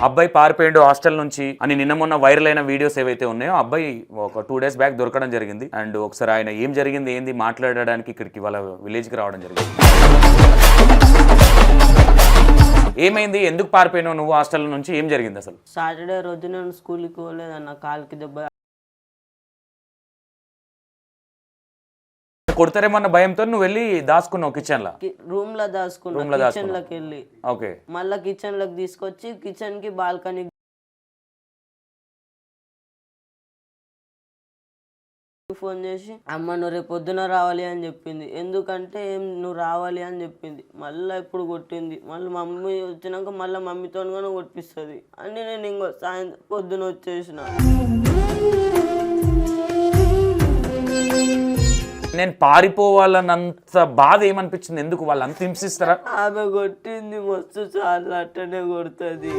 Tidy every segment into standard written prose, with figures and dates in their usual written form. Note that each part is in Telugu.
అబ్బాయి పారిపోయిండు హాస్టల్ నుంచి అని నిన్న మొన్న వైరల్ అయిన వీడియోస్ ఏవైతే ఉన్నాయో అబ్బాయి ఒక 2 days బ్యాక్ దొరకడం జరిగింది. అండ్ ఒకసారి ఆయన ఏం జరిగింది ఏంది మాట్లాడడానికి ఇక్కడికి వాళ్ళ విలేజ్కి రావడం జరిగింది. ఏమైంది, ఎందుకు పారిపోయినావు నువ్వు హాస్టల్ నుంచి, ఏం జరిగింది అసలు? సాటర్డే రోజు నేను స్కూల్కి పోలేదన్న, కాలుకి దెబ్బ కొడతారేమన్న భయంతో నువ్వు వెళ్ళి దాచుకున్నావు కిచెన్ లో? రూమ్ లో దాచుకున్నా, కిచెన్ లోకి వెళ్ళి ఓకే మళ్ళా కిచెన్ లోకి తీసుకొచ్చి కిచెన్ కి బాల్కనీ ఫోన్ చేసి అమ్మ నువ్వు రేపు పొద్దున రావాలి అని చెప్పింది. ఎందుకంటే నువ్వు రావాలి అని చెప్పింది. మళ్ళీ ఇప్పుడు కొట్టింది. మళ్ళీ మమ్మీ వచ్చినాక మళ్ళీ మమ్మీతో కొట్టిస్తుంది అని నేను ఇంకో సాయంత్రం పొద్దున వచ్చేసిన. నేను పారిపోవాలన్నంత బాధ ఏమనిపించింది? ఎందుకు వాళ్ళు అంత హింసిస్తారా? ఆమె కొట్టింది మస్తు, చాలా అట్టనే కొడుతుంది.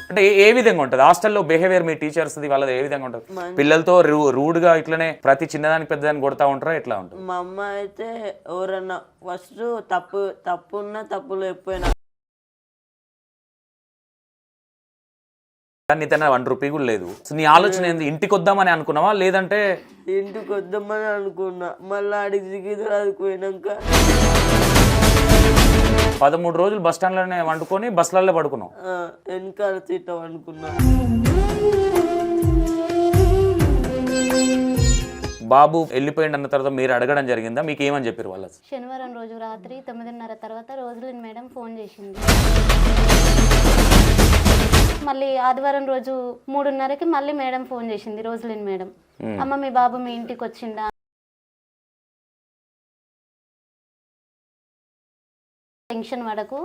అంటే ఏ విధంగా ఉంటుంది హాస్టల్లో బిహేవియర్? మీ టీచర్స్ వాళ్ళది ఏ విధంగా ఉంటుంది? పిల్లలతో రూడ్ గా ఇట్లనే ప్రతి చిన్నదానికి పెద్దదానికి కొడతా ఉంటారా? ఎట్లా ఉంటుంది? మా అమ్మ అయితే ఎవరన్నా ఫస్ట్ తప్పు ఉన్నా తప్పులు ఎప్పుడైనా నీతన 1 రూపీ కూడా లేదు. నీ ఆలోచన ఏంది? ఇంటికి వద్దామని అనుకున్నావా లేదంటే? ఇంటికి వద్దామని అనుకున్నా. మళ్ళీ అడిగి దిగిదు పోయినాక 13 రోజులు బస్ స్టాండ్ లోనే వండుకొని బస్సులలో పడుకున్నావు? వెనకాల సీట్ అనుకున్నా. బాబు వెళ్ళిపోయింది అన్న తర్వాత మీరు అడగడం జరిగిందా? మీకు ఏమని చెప్పారు వాళ్ళు? శనివారం రోజు రాత్రి 9:30 తర్వాత రోజులిన్ మేడం ఫోన్ చేసింది. మళ్ళీ ఆదివారం రోజు 3:30కి మళ్ళీ మేడం ఫోన్ చేసింది, రోజులిన్ మేడం. అమ్మ మీ బాబు మీ ఇంటికి వచ్చిందా? టెన్షన్ పడకు,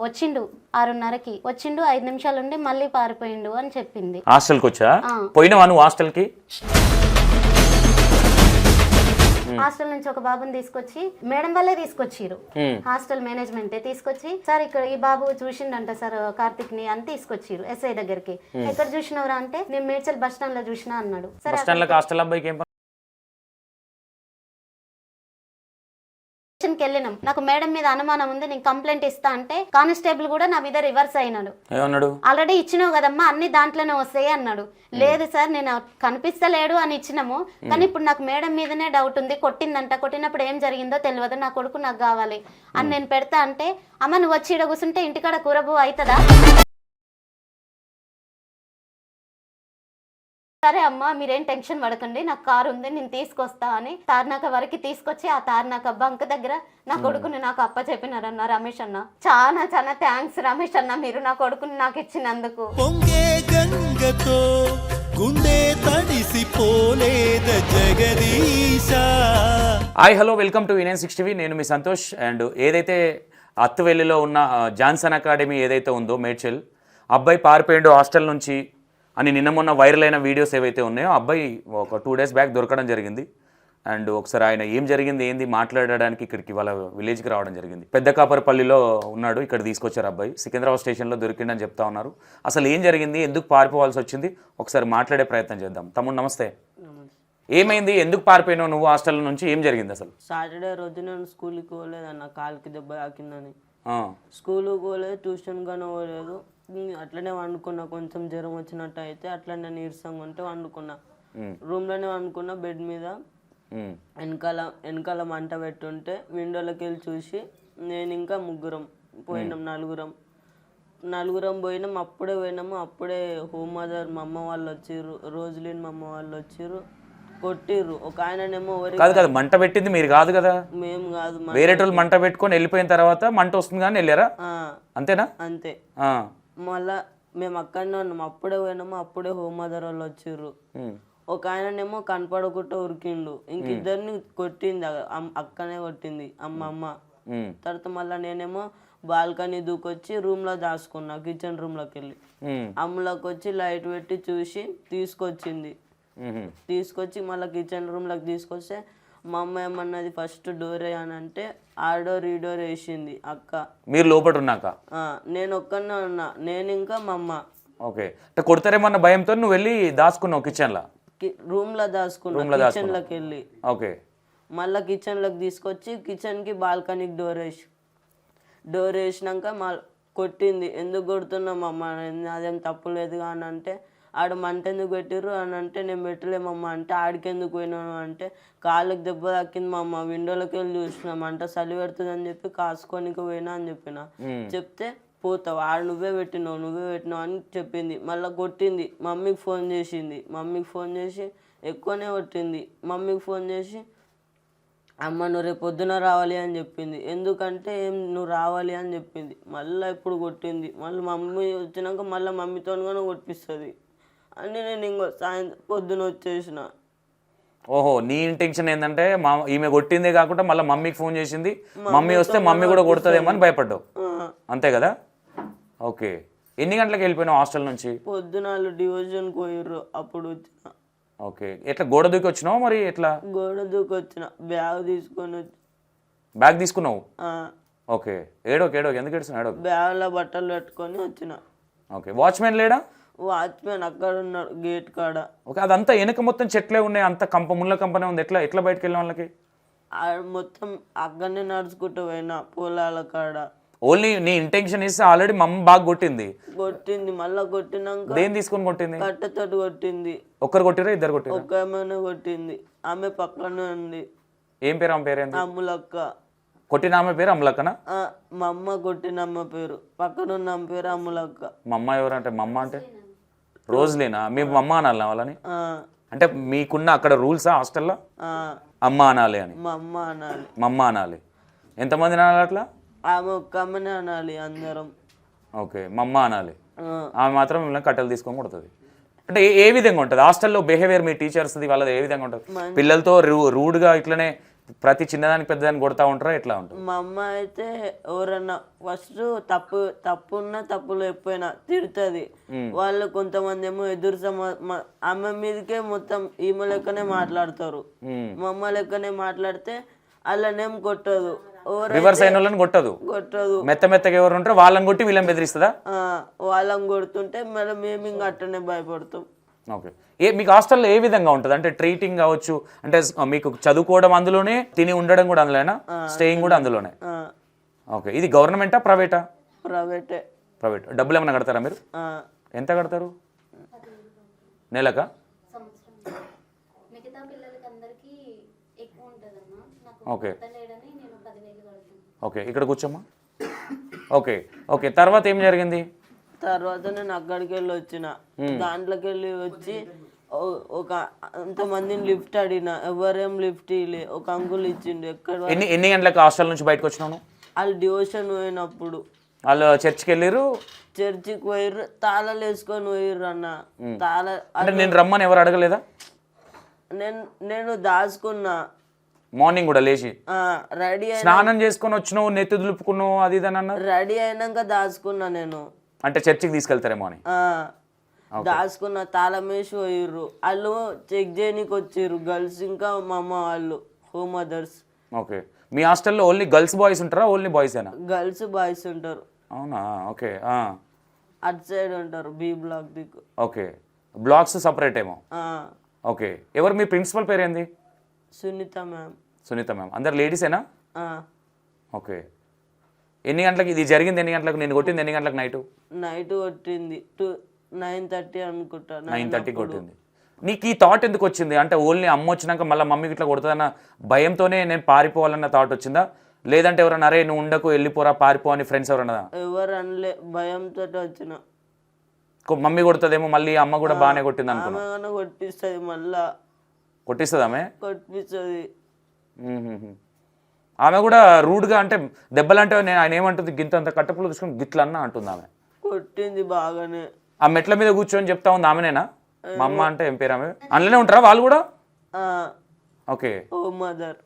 వచ్చిండు 6:30కి వచ్చిండు, 5 నిమిషాలు ఉండి మళ్ళీ పారిపోయిండు అని చెప్పింది. హాస్టల్కి వచ్చా? పోయినావా నువ్వు హాస్టల్కి? హాస్టల్ నుంచి ఒక బాబుని తీసుకొచ్చి మేడం వాళ్ళే తీసుకొచ్చిరు, హాస్టల్ మేనేజ్మెంటే తీసుకొచ్చి, సార్ ఇక్కడ ఈ బాబు చూసిండంట సార్ కార్తిక్ ని అని తీసుకొచ్చిరు ఎస్ఐ దగ్గరికి. ఎక్కడ చూసినవరా అంటే నేను మేడ్చల్ బస్ స్టాండ్ లో చూసినా అన్నాడు. సరే వెళ్ళినాం. నాకు మేడం మీద అనుమానం ఉంది, నేను కంప్లైంట్ ఇస్తా అంటే కానిస్టేబుల్ కూడా నా మీద రివర్స్ అయినాడు. ఆల్రెడీ ఇచ్చినావు కదమ్మా అన్ని దాంట్లోనే వస్తాయి అన్నాడు. లేదు సార్ నేను కనిపిస్తలేడు అని ఇచ్చినాము, కానీ ఇప్పుడు నాకు మేడం మీదనే డౌట్ ఉంది, కొట్టిందంట, కొట్టినప్పుడు ఏం జరిగిందో తెలియదు, నా కొడుకు నాకు కావాలి అని నేను పెడతా అంటే, అమ్మ నువ్వు వచ్చి ఈడ కూర్చుంటే ఇంటికాడ కూరబు అవుతుందా? సరే అమ్మ మీరేం టెన్షన్ పడకండి, నాకు కారు ఉంది నేను తీసుకొస్తా అని తార్నాక వరకు తీసుకొచ్చి ఆ తార్నాక బంక్ దగ్గర నా కొడుకుని నాకు అప్ప చెప్పినారన్న రమేష్ అన్న. చాలా చాలా థ్యాంక్స్ రమేష్ అన్న, మీరు నా కొడుకుని నాకు ఇచ్చినందుకు. Hi hello welcome to వినయన్ 6 TV. నేను మీ సంతోష్. అండ్ ఏదైతే అత్తువెల్లిలో ఉన్న జాన్సన్ అకాడమీ ఏదైతే ఉందో మేడ్చల్, అబ్బాయి పారిపోయిండు హాస్టల్ నుంచి అని నిన్న మొన్న వైరల్ అయిన వీడియోస్ ఏవైతే ఉన్నాయో అబ్బాయి ఒక 2 days బ్యాక్ దొరకడం జరిగింది. అండ్ ఒకసారి ఆయన ఏం జరిగింది ఏంది మాట్లాడడానికి ఇక్కడికి వాళ్ళ విలేజ్కి రావడం జరిగింది. పెద్ద కాపరపల్లిలో ఉన్నాడు, ఇక్కడ తీసుకొచ్చారు అబ్బాయి. సికింద్రాబాద్ స్టేషన్లో దొరికిండని చెప్తా ఉన్నారు. అసలు ఏం జరిగింది, ఎందుకు పారిపోవాల్సి వచ్చింది, ఒకసారి మాట్లాడే ప్రయత్నం చేద్దాం. తమ్ముడు నమస్తే. ఏమైంది, ఎందుకు పారిపోయినావు నువ్వు హాస్టల్ నుంచి, ఏం జరిగింది అసలు? సాటర్డే రోజు నేను స్కూల్కి పోలేదన్న, కాలుకి దెబ్బ తాకిందని. స్కూల్కి పోలేదు, ట్యూషన్ గానే పోలేదు. అట్లనే వండుకున్నా, కొంచెం జ్వరం వచ్చినట్టు అయితే అట్లనే నీరసంగా ఉంటే వండుకున్నా. రూమ్లోనే వండుకున్నా, బెడ్ మీద. వెనకాల మంట పెట్టుంటే విండోలోకి వెళ్ళి చూసి నేను ఇంకా ముగ్గురం పోయినాం, నలుగురం పోయినాం. అప్పుడే పోయినాము, అప్పుడే హోమ్ మదర్ మా అమ్మ వాళ్ళు వచ్చిర్రు, రోజులిన్ మా అమ్మ వాళ్ళు వచ్చిర్రు, కొట్టిర్రు. ఒక ఆయననేమో కాదు మంట పెట్టింది మీరు కాదు కదా? మేము కాదు, వేరే వాళ్ళు మంట పెట్టుకొని వెళ్ళిపోయిన తర్వాత మంట వస్తుంది కానీ వెళ్ళారా? అంతేనా? అంతే. మళ్ళా మేము అక్కడనే ఉన్నాం, అప్పుడే పోయినాము, అప్పుడే హోమ్ మదర్ వాళ్ళు వచ్చిర్రు. ఒక ఆయననేమో కనపడకుండా ఉరికిండు, ఇంకిద్దరిని కొట్టింది అక్కనే కొట్టింది అమ్మ. తర్వాత మళ్ళీ నేనేమో బాల్కనీ దూకొచ్చి రూమ్ లో దాచుకున్నా, కిచెన్ రూమ్ లోకి వెళ్ళి. అమ్మలోకి వచ్చి లైట్ పెట్టి చూసి తీసుకొచ్చి మళ్ళీ కిచెన్ రూమ్ లోకి తీసుకొస్తే మా అమ్మ ఏమన్నది, ఫస్ట్ డోర్ వేయనంటే ఆ డోర్ ఈ డోర్ వేసింది అక్క. మీరు లోపల ఉన్నాక? నేను ఒక్కనే ఉన్నా, నేను ఇంకా మా అమ్మ. ఓకే, కొడతారేమన్న భయంతో నువ్వు వెళ్ళి దాచుకున్నావు కిచెన్ లో? రూమ్ లో దాచుకున్నా, కిచెన్ లోకి వెళ్ళి. ఓకే, మళ్ళీ కిచెన్ లోకి తీసుకొచ్చి కిచెన్ కి బాల్కనీకి డోర్ వేసి డోర్ వేసినాక కొట్టింది. ఎందుకు కొడుతున్నామమ్మ, అదేం తప్పు లేదు అని అంటే, ఆడ మంట ఎందుకు పెట్టిర్రు అని అంటే, నేను పెట్టలేమమ్మ అంటే, ఆడికి ఎందుకు పోయినాను అంటే, కాళ్ళకి దెబ్బ తాకింది మా అమ్మ, విండోలోకి వెళ్ళి చూసిన, మంట చలి పెడుతుంది అని చెప్పి కాసుకోనికి పోయినా అని చెప్పిన. చెప్తే పోతావు, ఆడ నువ్వే పెట్టినావు అని చెప్పింది. మళ్ళీ కొట్టింది. మమ్మీకి ఫోన్ చేసింది. మమ్మీకి ఫోన్ చేసి ఎక్కువనే కొట్టింది. మమ్మీకి ఫోన్ చేసి అమ్మ నువ్వు రేపు పొద్దున రావాలి అని చెప్పింది. ఎందుకంటే నువ్వు రావాలి అని చెప్పింది. మళ్ళీ ఇప్పుడు కొట్టింది. మళ్ళీ మమ్మీ వచ్చినాక మళ్ళీ మమ్మీతో కూడా కొట్టిస్తుంది అని నేను ఇంకో పొద్దున వచ్చేసిన. ఓహో, నీ ఇంటెన్షన్ ఏంటంటే ఈమె కొట్టిందే కాకుండా మళ్ళీ మమ్మీకి ఫోన్ చేసింది, మమ్మీ వస్తే మమ్మీ కూడా కొడుతుందేమో అని భయపడ్డావు, అంతే కదా? ఓకే. ఎన్ని గంటలకు వెళ్ళిపోయినావు హాస్టల్ నుంచి? పొద్దున డివిజన్కి పోయిర్రు, అప్పుడు వచ్చిన. ఓకే. ఎట్లా గోడ దూకి వచ్చినావు మరి? ఎట్లా గోడ దూకి వచ్చిన, బ్యాగ్ తీసుకొని వచ్చి. బ్యాగ్ తీసుకున్నావు? ఓకే. ఏడోకి ఎందుకు ఏడుస్తున్నావు? ఏడోకి. బ్యాగ్లో బట్టలు పెట్టుకొని వచ్చిన. ఓకే. వాచ్మెన్ లేడా? వాచ్మెన్ అక్కడ ఉన్నాడు గేట్ కాడ. ఓకే. అదంతా వెనక మొత్తం చెట్లే ఉన్నాయి, అంత ముళ్ళ కంపనే ఉంది. ఎట్లా బయటకు వెళ్ళిన వాళ్ళకి? మొత్తం అక్కడనే నడుచుకుంటూ పోయినా పొలాల కాడ. ఓన్లీ నీ ఇంటెన్షన్ ఇస్తే ఆల్రెడీ మమ్మ బాగా కొట్టింది. మళ్ళా కొట్టినాక దేని తీసుకొని కొట్టింది? కట్టెతోటి కొట్టింది. ఒక్కరు కొట్టిరా ఇద్దరు కొట్టిరా? ఒక ఆమెనే కొట్టింది. ఆమె పక్కనే ఉంది. ఏం పేరు ఆమె పేరేంటి? అమ్ములక్క. కొట్టిన ఆమె పేరు అమ్ములక్కనా? మా అమ్మ కొట్టిన అమ్మ పేరు, పక్కన ఉన్న ఆమె పేరు అమ్ములక్క. మా అమ్మ ఎవరంటే? మా అమ్మ అంటే రోజులేనా? మీ అమ్మ అనాలి వాళ్ళని? అంటే మీకున్న అక్కడ రూల్సా హాస్టల్లో అమ్మ అనాలి అని? మా అమ్మ అనాలి. మా అమ్మ అనాలి. ఎంతమంది అనాలి అట్లా? ఆమె ఒక్క అమ్మనే అనాలి అందరం. ఓకే. మా అమ్మ అనాలి. ఆమె మాత్రం మిమ్మల్ని కట్టెలు తీసుకొని కొడుతుంది. అంటే ఏ విధంగా ఉంటుంది హాస్టల్లో బిహేవియర్? మీ టీచర్స్ది వాళ్ళది ఏ విధంగా ఉంటుంది? పిల్లలతో రూడ్గా ఇట్లనే ప్రతి చిన్నదానికి పెద్దదానికి కొడతా ఉంటారా? ఎట్లా ఉంటుంది? మా అమ్మ అయితే ఎవరన్నా ఫస్ట్ తప్పున్నా తప్పులు ఎప్పుడైనా తిడుతుంది. వాళ్ళు కొంతమంది ఏమో ఆమె మీదకే మొత్తం ఈమె లెక్కనే మాట్లాడతారు. మా అమ్మ లెక్కనే మాట్లాడితే వాళ్ళనేం కొట్టదు. రివర్స్ అయిన వాళ్ళని కొట్టదు. మెత్తగా ఎవరు ఉంటారో వాళ్ళని కొట్టి వీళ్ళని బెదిరిస్తుందా? వాళ్ళని కొడుతుంటే మళ్ళీ మేము ఇంకా అట్టనే భయపడతాం. ఓకే. మీకు హాస్టల్లో ఏ విధంగా ఉంటుంది? అంటే ట్రీటింగ్ కావచ్చు, అంటే మీకు చదువుకోవడం అందులోనే, తిని ఉండడం కూడా అందులోనేనా, స్టేయింగ్ కూడా అందులోనే? ఓకే. ఇది గవర్నమెంటా ప్రైవేటా? ప్రైవేటే. ప్రైవేట్. డబ్బులు ఏమైనా కడతారా మీరు? ఎంత కడతారు నెలకా? ఓకే. ఓకే. ఇక్కడ కూర్చోమ్మా. ఓకే. తర్వాత ఏం జరిగింది? తర్వాత నేను అక్కడికి వెళ్ళి వచ్చిన. దాంట్లోకి వెళ్ళి వచ్చి ఒక అంతమందిని లిఫ్ట్ అడిగిన, ఎవరేం లిఫ్ట్ ఇలే. ఒక అంకుల్ ఇచ్చిండు. ఎన్ని గంటలకు హాస్టల్ నుంచి బయటకు వచ్చినాను? వాళ్ళు డివోషన్ పోయినప్పుడు. వాళ్ళు చర్చికి వెళ్ళారు? చర్చికి పోయిర్రు, తాళాలు వేసుకొని పోయిర్రు అన్న. అంటే నేను రమ్మని ఎవరు అడగలేదా? నేను దాచుకున్నా. మార్నింగ్ కూడా లేచి రెడీ స్నానం చేసుకొని వచ్చినావు, నెత్తి దులుపుకున్నావు, అది ఇది అని అన్నారు. రెడీ అయినాక దాచుకున్నా నేను. అంటే చర్చికి తీసుకెళ్తారేమో అని దాచుకున్న. తాళం వేసి పోయిర్రు. వాళ్ళు చెక్ చేయడానికి వచ్చిర్రు గర్ల్స్, ఇంకా మా అమ్మ వాళ్ళు హోమ్ మదర్స్. ఓకే. మీ హాస్టల్లో ఓన్లీ గర్ల్స్ బాయ్స్ ఉంటారా? ఓన్లీ బాయ్స్ ఏనా? గర్ల్స్ బాయ్స్ ఉంటారు. అవునా? ఓకే. అటు సైడ్ ఉంటారు, బి బ్లాక్ దిక్కు. ఓకే. బ్లాక్స్ సపరేట్ ఏమో. ఓకే. ఎవరు మీ ప్రిన్సిపల్ పేరు ఏంది? సునీత మ్యామ్. సునీత మ్యామ్. అందరు లేడీసేనా? ఓకే. ఎన్ని గంటలకు ఇది జరిగింది? ఎన్ని గంటలకు నేను కొట్టింది? ఎన్ని గంటలకు? నైట్ కొట్టింది 9:30 అనుకుంటా. 9:30 కొట్టింది. నీకు ఈ థాట్ ఎందుకు వచ్చింది? అంటే ఓన్లీ అమ్మ వచ్చినాక మళ్ళీ మమ్మీకి ఇట్లా కొడుతుందన్న భయంతోనే నేను పారిపోవాలన్న థాట్ వచ్చిందా? లేదంటే ఎవరన్నా అరే నువ్వు ఉండకు వెళ్ళిపోరా పారిపో అని ఫ్రెండ్స్ ఎవరన్నా? ఎవరు అనలే, భయంతో వచ్చిన. మమ్మీ కొడుతుందేమో మళ్ళీ, అమ్మ కూడా బాగానే కొట్టింది అనుకున్నా. కొట్టిస్తుంది మళ్ళా. కొట్టిస్తుంది ఆమె? కొట్టిస్తుంది. ఆమె కూడా రూడ్గా, అంటే దెబ్బలంటే ఆయన ఏమంటుంది, గింతంత కట్టపులు తీసుకుని గిట్లన్నా అంటుంది ఆమె. కొట్టింది బాగానే. ఆ మెట్ల మీద కూర్చొని చెప్తా ఉంది ఆమెనేనా? మా అమ్మ అంటే ఏం పేరు ఆమె? అందులోనే ఉంటారా వాళ్ళు కూడా? ఓకే. Home mother.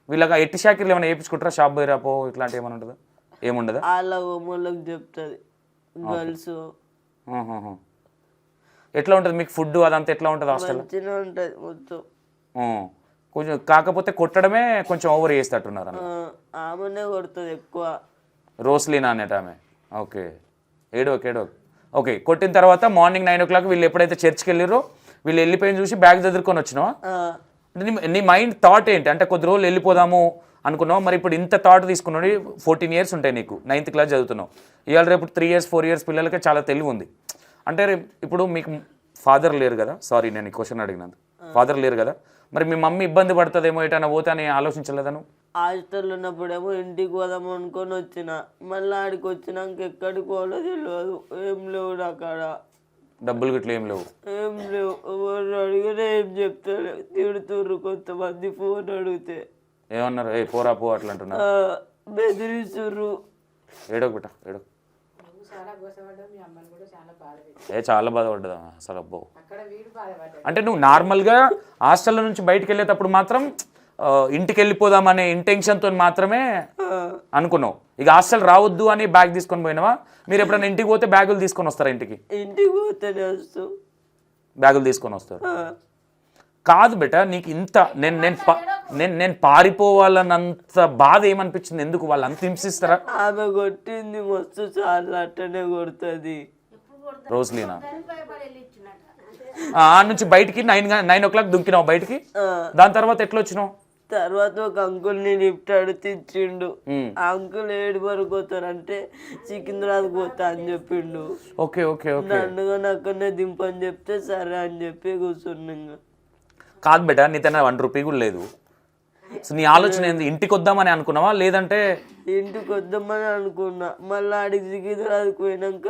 వీళ్ళకి ఎట్టి షాకిర్లు ఏమైనా వేయించుకుంటారా? షాప్ పోయి రాపో ఇట్లాంటి ఏమైనా ఉంటుందా? ఏముండదా? వాళ్ళ హోమోళ్ళకి చెప్తుంది గర్ల్స్. ఎట్లా ఉంటుంది మీకు ఫుడ్ అదంతా? ఎట్లా ఉంటుంది హాస్టల్? మంచిగా ఉంటుంది మొత్తం. కొంచెం కాకపోతే కొట్టడమే కొంచెం ఓవర్ చేస్తట్టున్నారు. ఆమెనే కొడుతుంది ఎక్కువ. రోస్లీనా అనేట ఆమె. ఓకే. ఏడోకే. ఓకే. కొట్టిన తర్వాత మార్నింగ్ 9 o'clock వీళ్ళు ఎప్పుడైతే చర్చ్కి వెళ్ళారో వీళ్ళు వెళ్ళిపోయిన చూసి బ్యాగ్ చదువుకొని వచ్చినావా? నీ మైండ్ థాట్ ఏంటి? అంటే కొద్ది రోజులు వెళ్ళిపోదాము అనుకున్నావు, మరి ఇప్పుడు ఇంత థాట్ తీసుకున్నాడు. 14 years ఉంటాయి నీకు, 9th class చదువుతున్నావు. ఇవాళ రేపు 3 years 4 years పిల్లలకే చాలా తెలివి ఉంది. అంటే ఇప్పుడు మీకు ఫాదర్ లేరు కదా, సారీ నేను ఈ క్వశ్చన్ అడిగినందు, ఫాదర్ లేరు కదా, మరి మీ మమ్మీ ఇబ్బంది పడుతుందేమో ఎటైనా పోతే అని ఆలోచించలేదా నువ్వు? హాస్టల్లో ఉన్నప్పుడేమో ఇంటికి పోదాము అనుకొని వచ్చిన, మళ్ళీ ఆడికి వచ్చినాక ఎక్కడికి పోలో తెలియదు. ఏం లేవు అక్కడ, డబ్బులు గిట్ల ఏం లేవు. ఏం లేవు. ఎవరు అడిగినా ఏం చెప్తారు, తిడుతుర్రు. కొంతమంది ఫోన్ అడిగితే ఏమన్నారు? ఏ పోరా పో అట్లా అంటున్నారు, బెదిరిస్తుర్రు. ఏడోకు బిట్ట ఏడో. చాలా బాధపడ్డదా అసలు? అబ్బో. అంటే నువ్వు నార్మల్గా హాస్టల్ నుంచి బయటకు వెళ్ళేటప్పుడు మాత్రం ఇంటికి వెళ్ళిపోదామనే ఇంటెన్షన్తో మాత్రమే అనుకున్నావు. ఇక హాస్టల్ రావద్దు అని బ్యాగ్ తీసుకొని పోయినావా? మీరు ఎప్పుడైనా ఇంటికి పోతే బ్యాగులు తీసుకొని వస్తారా? ఇంటికి బ్యాగులు తీసుకొని వస్తారు కాదు బెట. నీకు ఇంత నేను పారిపోవాలన్నంత బాధ ఏమనిపించింది? ఎందుకు వాళ్ళు అంత హింసిస్తారా? ఆమె కొట్టింది మస్తు, చాలా అట్టనే కొడుతుంది. రోజ్లీనా? ఆ నుంచి బయటికి 9 o'clock దుంకినావు బయటికి. దాని తర్వాత ఎట్లా వచ్చినావు? తర్వాత ఒక అంకుల్ ని లిఫ్ట్ అడిగితే ఇచ్చిండు. ఆ అంకుల్ ఏడు వరకు పోతారంటే సికింద్రాబాద్ పోతా అని చెప్పిండు. Okay okay okay. నన్నుగా అక్కడనే దింపని చెప్తే సరే అని చెప్పి కూర్చున్నా. కాదు బెట, నీతోనే 1 రూపీ కూడా లేదు. సో నీ ఆలోచన ఏంది? ఇంటికి వద్దామని అనుకున్నావా లేదంటే? ఇంటికి వద్దామని అనుకున్నా. మళ్ళీ ఆడికి సికింద్రాబాద్కి పోయినాక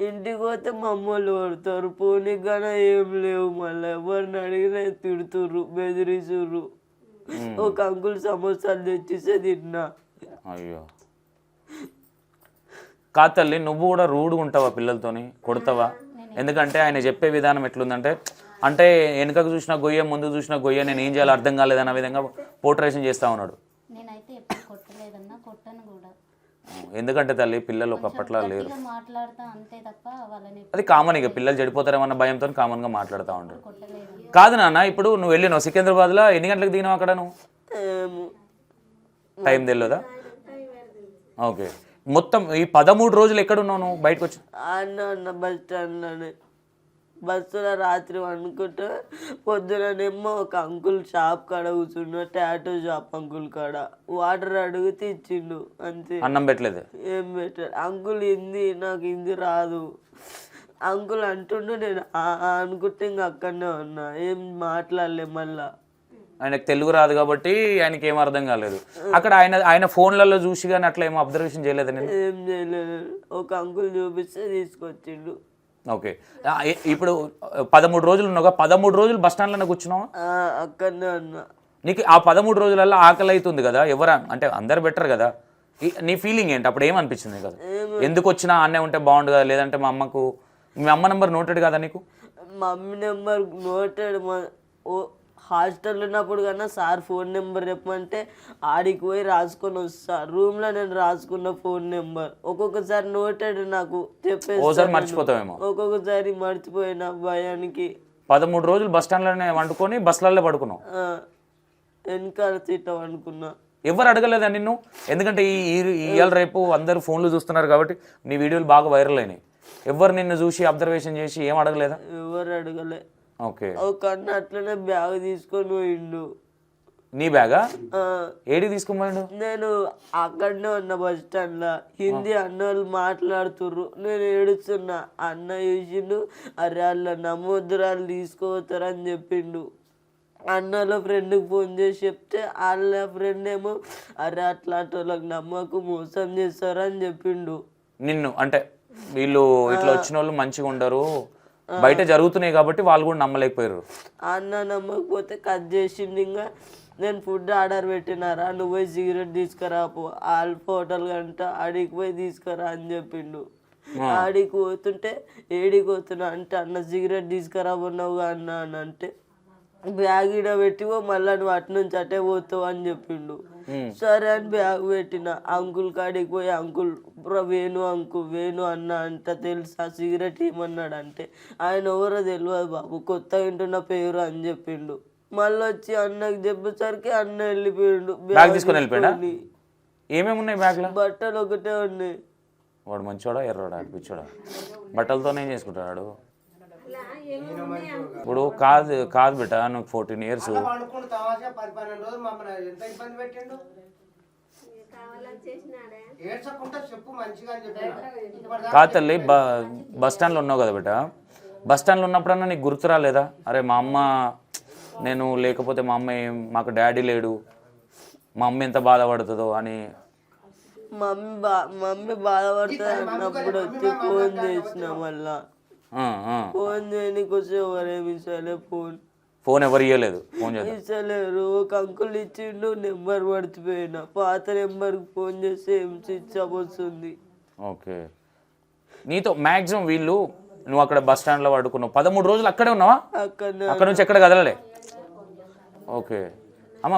ఇంటికి పోతే మా అమ్మోళ్ళు కొడతారు, పోనీకి గానే ఏం లేవు. మళ్ళీ ఎవరిని అడిగినా తిడుతుర్రు, బెదిరిస్తుర్రు. ఒక అంకుల్ సమోసాలు తెచ్చిస్తే తిన్నా. అయ్యో. కాదు తల్లి, నువ్వు కూడా రూడ్గా ఉంటావా పిల్లలతోని? కొడతావా? ఎందుకంటే ఆయన చెప్పే విధానం ఎట్లుందంటే, అంటే వెనుకకు చూసిన గొయ్య ముందుకు చూసిన గొయ్య, నేను ఏం చేయాలో అర్థం కాలేదన్న విధంగా పోర్ట్రేషన్ చేస్తా ఉన్నాడు. ఎందుకంటే తల్లి పిల్లలు ఒకప్పట్లా లేరు. అది కామన్, ఇక పిల్లలు చెడిపోతారేమన్న భయంతో కామన్గా మాట్లాడుతూ ఉంటారు. కాదు నాన్న, ఇప్పుడు నువ్వు వెళ్ళినావు సికింద్రాబాద్లో, ఎన్ని గంటలకు దిగినావు అక్కడ? నువ్వు టైం తెలియదా? ఓకే. మొత్తం ఈ 13 రోజులు ఎక్కడ ఉన్నావు నువ్వు బయటకు వచ్చి? అన్న బస్ స్టాండ్లోనే. బస్సులో రాత్రి అనుకుంటే పొద్దుననేమో ఒక అంకుల్ షాప్ కాడ కూర్చున్నా, టాటూ షాప్ అంకుల్ కాడ. వాటర్ అడిగితే ఇచ్చిండు అంతే. అన్నం పెట్టలేదు? ఏం పెట్టాడు అంకుల్. హిందీ నాకు హిందీ రాదు. అంకుల్ అంటుండు, నేను అనుకుంటే ఇంక అక్కడనే ఉన్నా, ఏం మాట్లాడలే. మళ్ళా ఆయనకు తెలుగు రాదు కాబట్టి ఆయనకి ఏం అర్థం కాలేదు. అక్కడ ఆయన ఫోన్లలో చూసి కానీ అట్లా ఏమో అబ్జర్వేషన్ చేయలేదు? నేను ఏం చేయలేదు. ఒక అంకుల్ చూపిస్తే తీసుకొచ్చిండు. ఓకే. ఇప్పుడు 13 రోజులు ఉన్నావుగా, 13 రోజులు బస్ స్టాండ్లోనే కూర్చున్నావా? అక్కడనే ఉన్నా. నీకు ఆ 13 రోజులలో ఆకలి అవుతుంది కదా, ఎవరు అంటే అందరు బెటర్ కదా, నీ ఫీలింగ్ ఏంటి అప్పుడు? ఏమనిపించింది కదా, ఎందుకు వచ్చినా అన్నే ఉంటే బాగుండు కదా, లేదంటే మా అమ్మ నెంబర్ నోటెడ్ కదా నీకు? Mummy number noted. హాస్టల్లో ఉన్నప్పుడు కన్నా సార్ ఫోన్ నెంబర్ చెప్పమంటే ఆడికి పోయి రాసుకొని వస్తా. రూమ్లో నేను రాసుకున్న ఫోన్ నెంబర్ ఒక్కొక్కసారి నోటెడ్ నాకు చెప్పేసి, మర్చిపోతావేమో. ఒక్కొక్కసారి మర్చిపోయిన భయానికి. 13 రోజులు బస్ స్టాండ్లోనే వండుకొని బస్సులలో పడుకున్నావు? వెనకాల సీట్ అనుకున్నా. ఎవరు అడగలేదా నిన్ను? ఎందుకంటే ఇవాళ రేపు అందరూ ఫోన్లు చూస్తున్నారు కాబట్టి నీ వీడియోలు బాగా వైరల్ అయినాయి. ఎవరు నిన్ను చూసి అబ్జర్వేషన్ చేసి ఏం అడగలేదా? ఎవరు అడగలే. ఓకే. ఒక అన్న అట్లనే బ్యాగ్ తీసుకొని పోయిండు. నీ బ్యాగా? ఏడికి తీసుకొని పోయిండు? నేను అక్కడనే ఉన్న బస్ స్టాండ్లో. హిందీ అన్న వాళ్ళు మాట్లాడుతుర్రు, నేను ఏడుస్తున్నా. అన్న చూసిండు, అరే వాళ్ళ నమ్మొద్దురాలు తీసుకోతారని చెప్పిండు. అన్నలో ఫ్రెండ్కి ఫోన్ చేసి చెప్తే వాళ్ళ ఫ్రెండ్ ఏమో అరే అట్లాంటి వాళ్ళకి నమ్మకు, మోసం చేస్తారని చెప్పిండు. నిన్ను అంటే వీళ్ళు ఇట్లా వచ్చిన వాళ్ళు మంచిగా ఉండరు, బయట జరుగుతున్నాయి కాబట్టి వాళ్ళు కూడా నమ్మలేకపోయారు. అన్న నమ్మకపోతే కట్ చేసిండు. ఇంకా నేను ఫుడ్ ఆర్డర్ పెట్టినారా, నువ్వు పోయి సిగరెట్ తీసుకురా పో, ఆల్ఫా హోటల్ గంట ఆడికి పోయి తీసుకురా అని చెప్పిండు. ఆడికి పోతుంటే ఏడికి పోతున్నా అంటే అన్న సిగరెట్ తీసుకురా ఉన్నావుగా అన్న అని అంటే, బ్యాగ్ ఇడ పెట్టివో మళ్ళీ నువ్వు అటు నుంచి అటే పోతావు అని చెప్పిండు. సరే అని బ్యాగ్ పెట్టిన. అంకుల్ కాడికి పోయి అంకుల్ వేణు అన్న అంట తెలుసా సిగరెట్ ఏమన్నాడు అంటే, ఆయన ఎవరో తెలియదు బాబు, కొత్తగా వింటున్న పేరు అని చెప్పిండు. మళ్ళీ వచ్చి అన్నకి చెప్పేసరికి అన్న వెళ్ళిపోయిండు. బ్యాగ్ తీసుకొని వెళ్ళిపోయాడా? ఏమేమి ఉన్నాయి బ్యాగ్లో? బట్టలు ఒకటే ఉన్నాయి. వాడు మంచోడా ఎర్రోడా పిచ్చోడా? బట్టలతోనే చేసుకుంటాడు. ఇప్పుడు కాదు కాదు బిడ్డ, నువ్వు 14 years అనుకున్న తమాషా 10-12 రోజులు మమ్మల్ని ఎంత ఇబ్బంది పెట్టిండు. ఏడ్చకుండా చెప్పు మంచిగా అని చెప్పిన. కాదు తల్లి, బస్ స్టాండ్లో ఉన్నావు కదా బిడ్డ, బస్ స్టాండ్లో ఉన్నప్పుడన్నా నీకు గుర్తు రాలేదా? అరే మా అమ్మ, నేను లేకపోతే మా అమ్మ మాకు డాడీ లేడు, మా అమ్మ ఎంత బాధపడుతుందో అని. మమ్మీ బాధపడుతుంది అన్నప్పుడు వచ్చి ఫోన్ చేసిన, మళ్ళా ఫోన్ చేయడానికి వచ్చి ఎవరేమి ఇస్తలే, ఫోన్ ఎవరు ఇవ్వలేదు, ఫోన్ చేద్దాం ఇస్తలేరు. ఒక అంకుల్ ఇచ్చిండు, నెంబర్ మర్చిపోయినా, పాత నెంబర్కి ఫోన్ చేస్తే ఏం స్విచ్ ఆఫ్ వస్తుంది. ఓకే, నీతో మ్యాక్సిమం వీళ్ళు, నువ్వు అక్కడ బస్ స్టాండ్లో పడుకున్నావు 13 రోజులు అక్కడే ఉన్నావా? అక్కడ నుంచి ఎక్కడ కదలలే. ఓకే అమ్మ,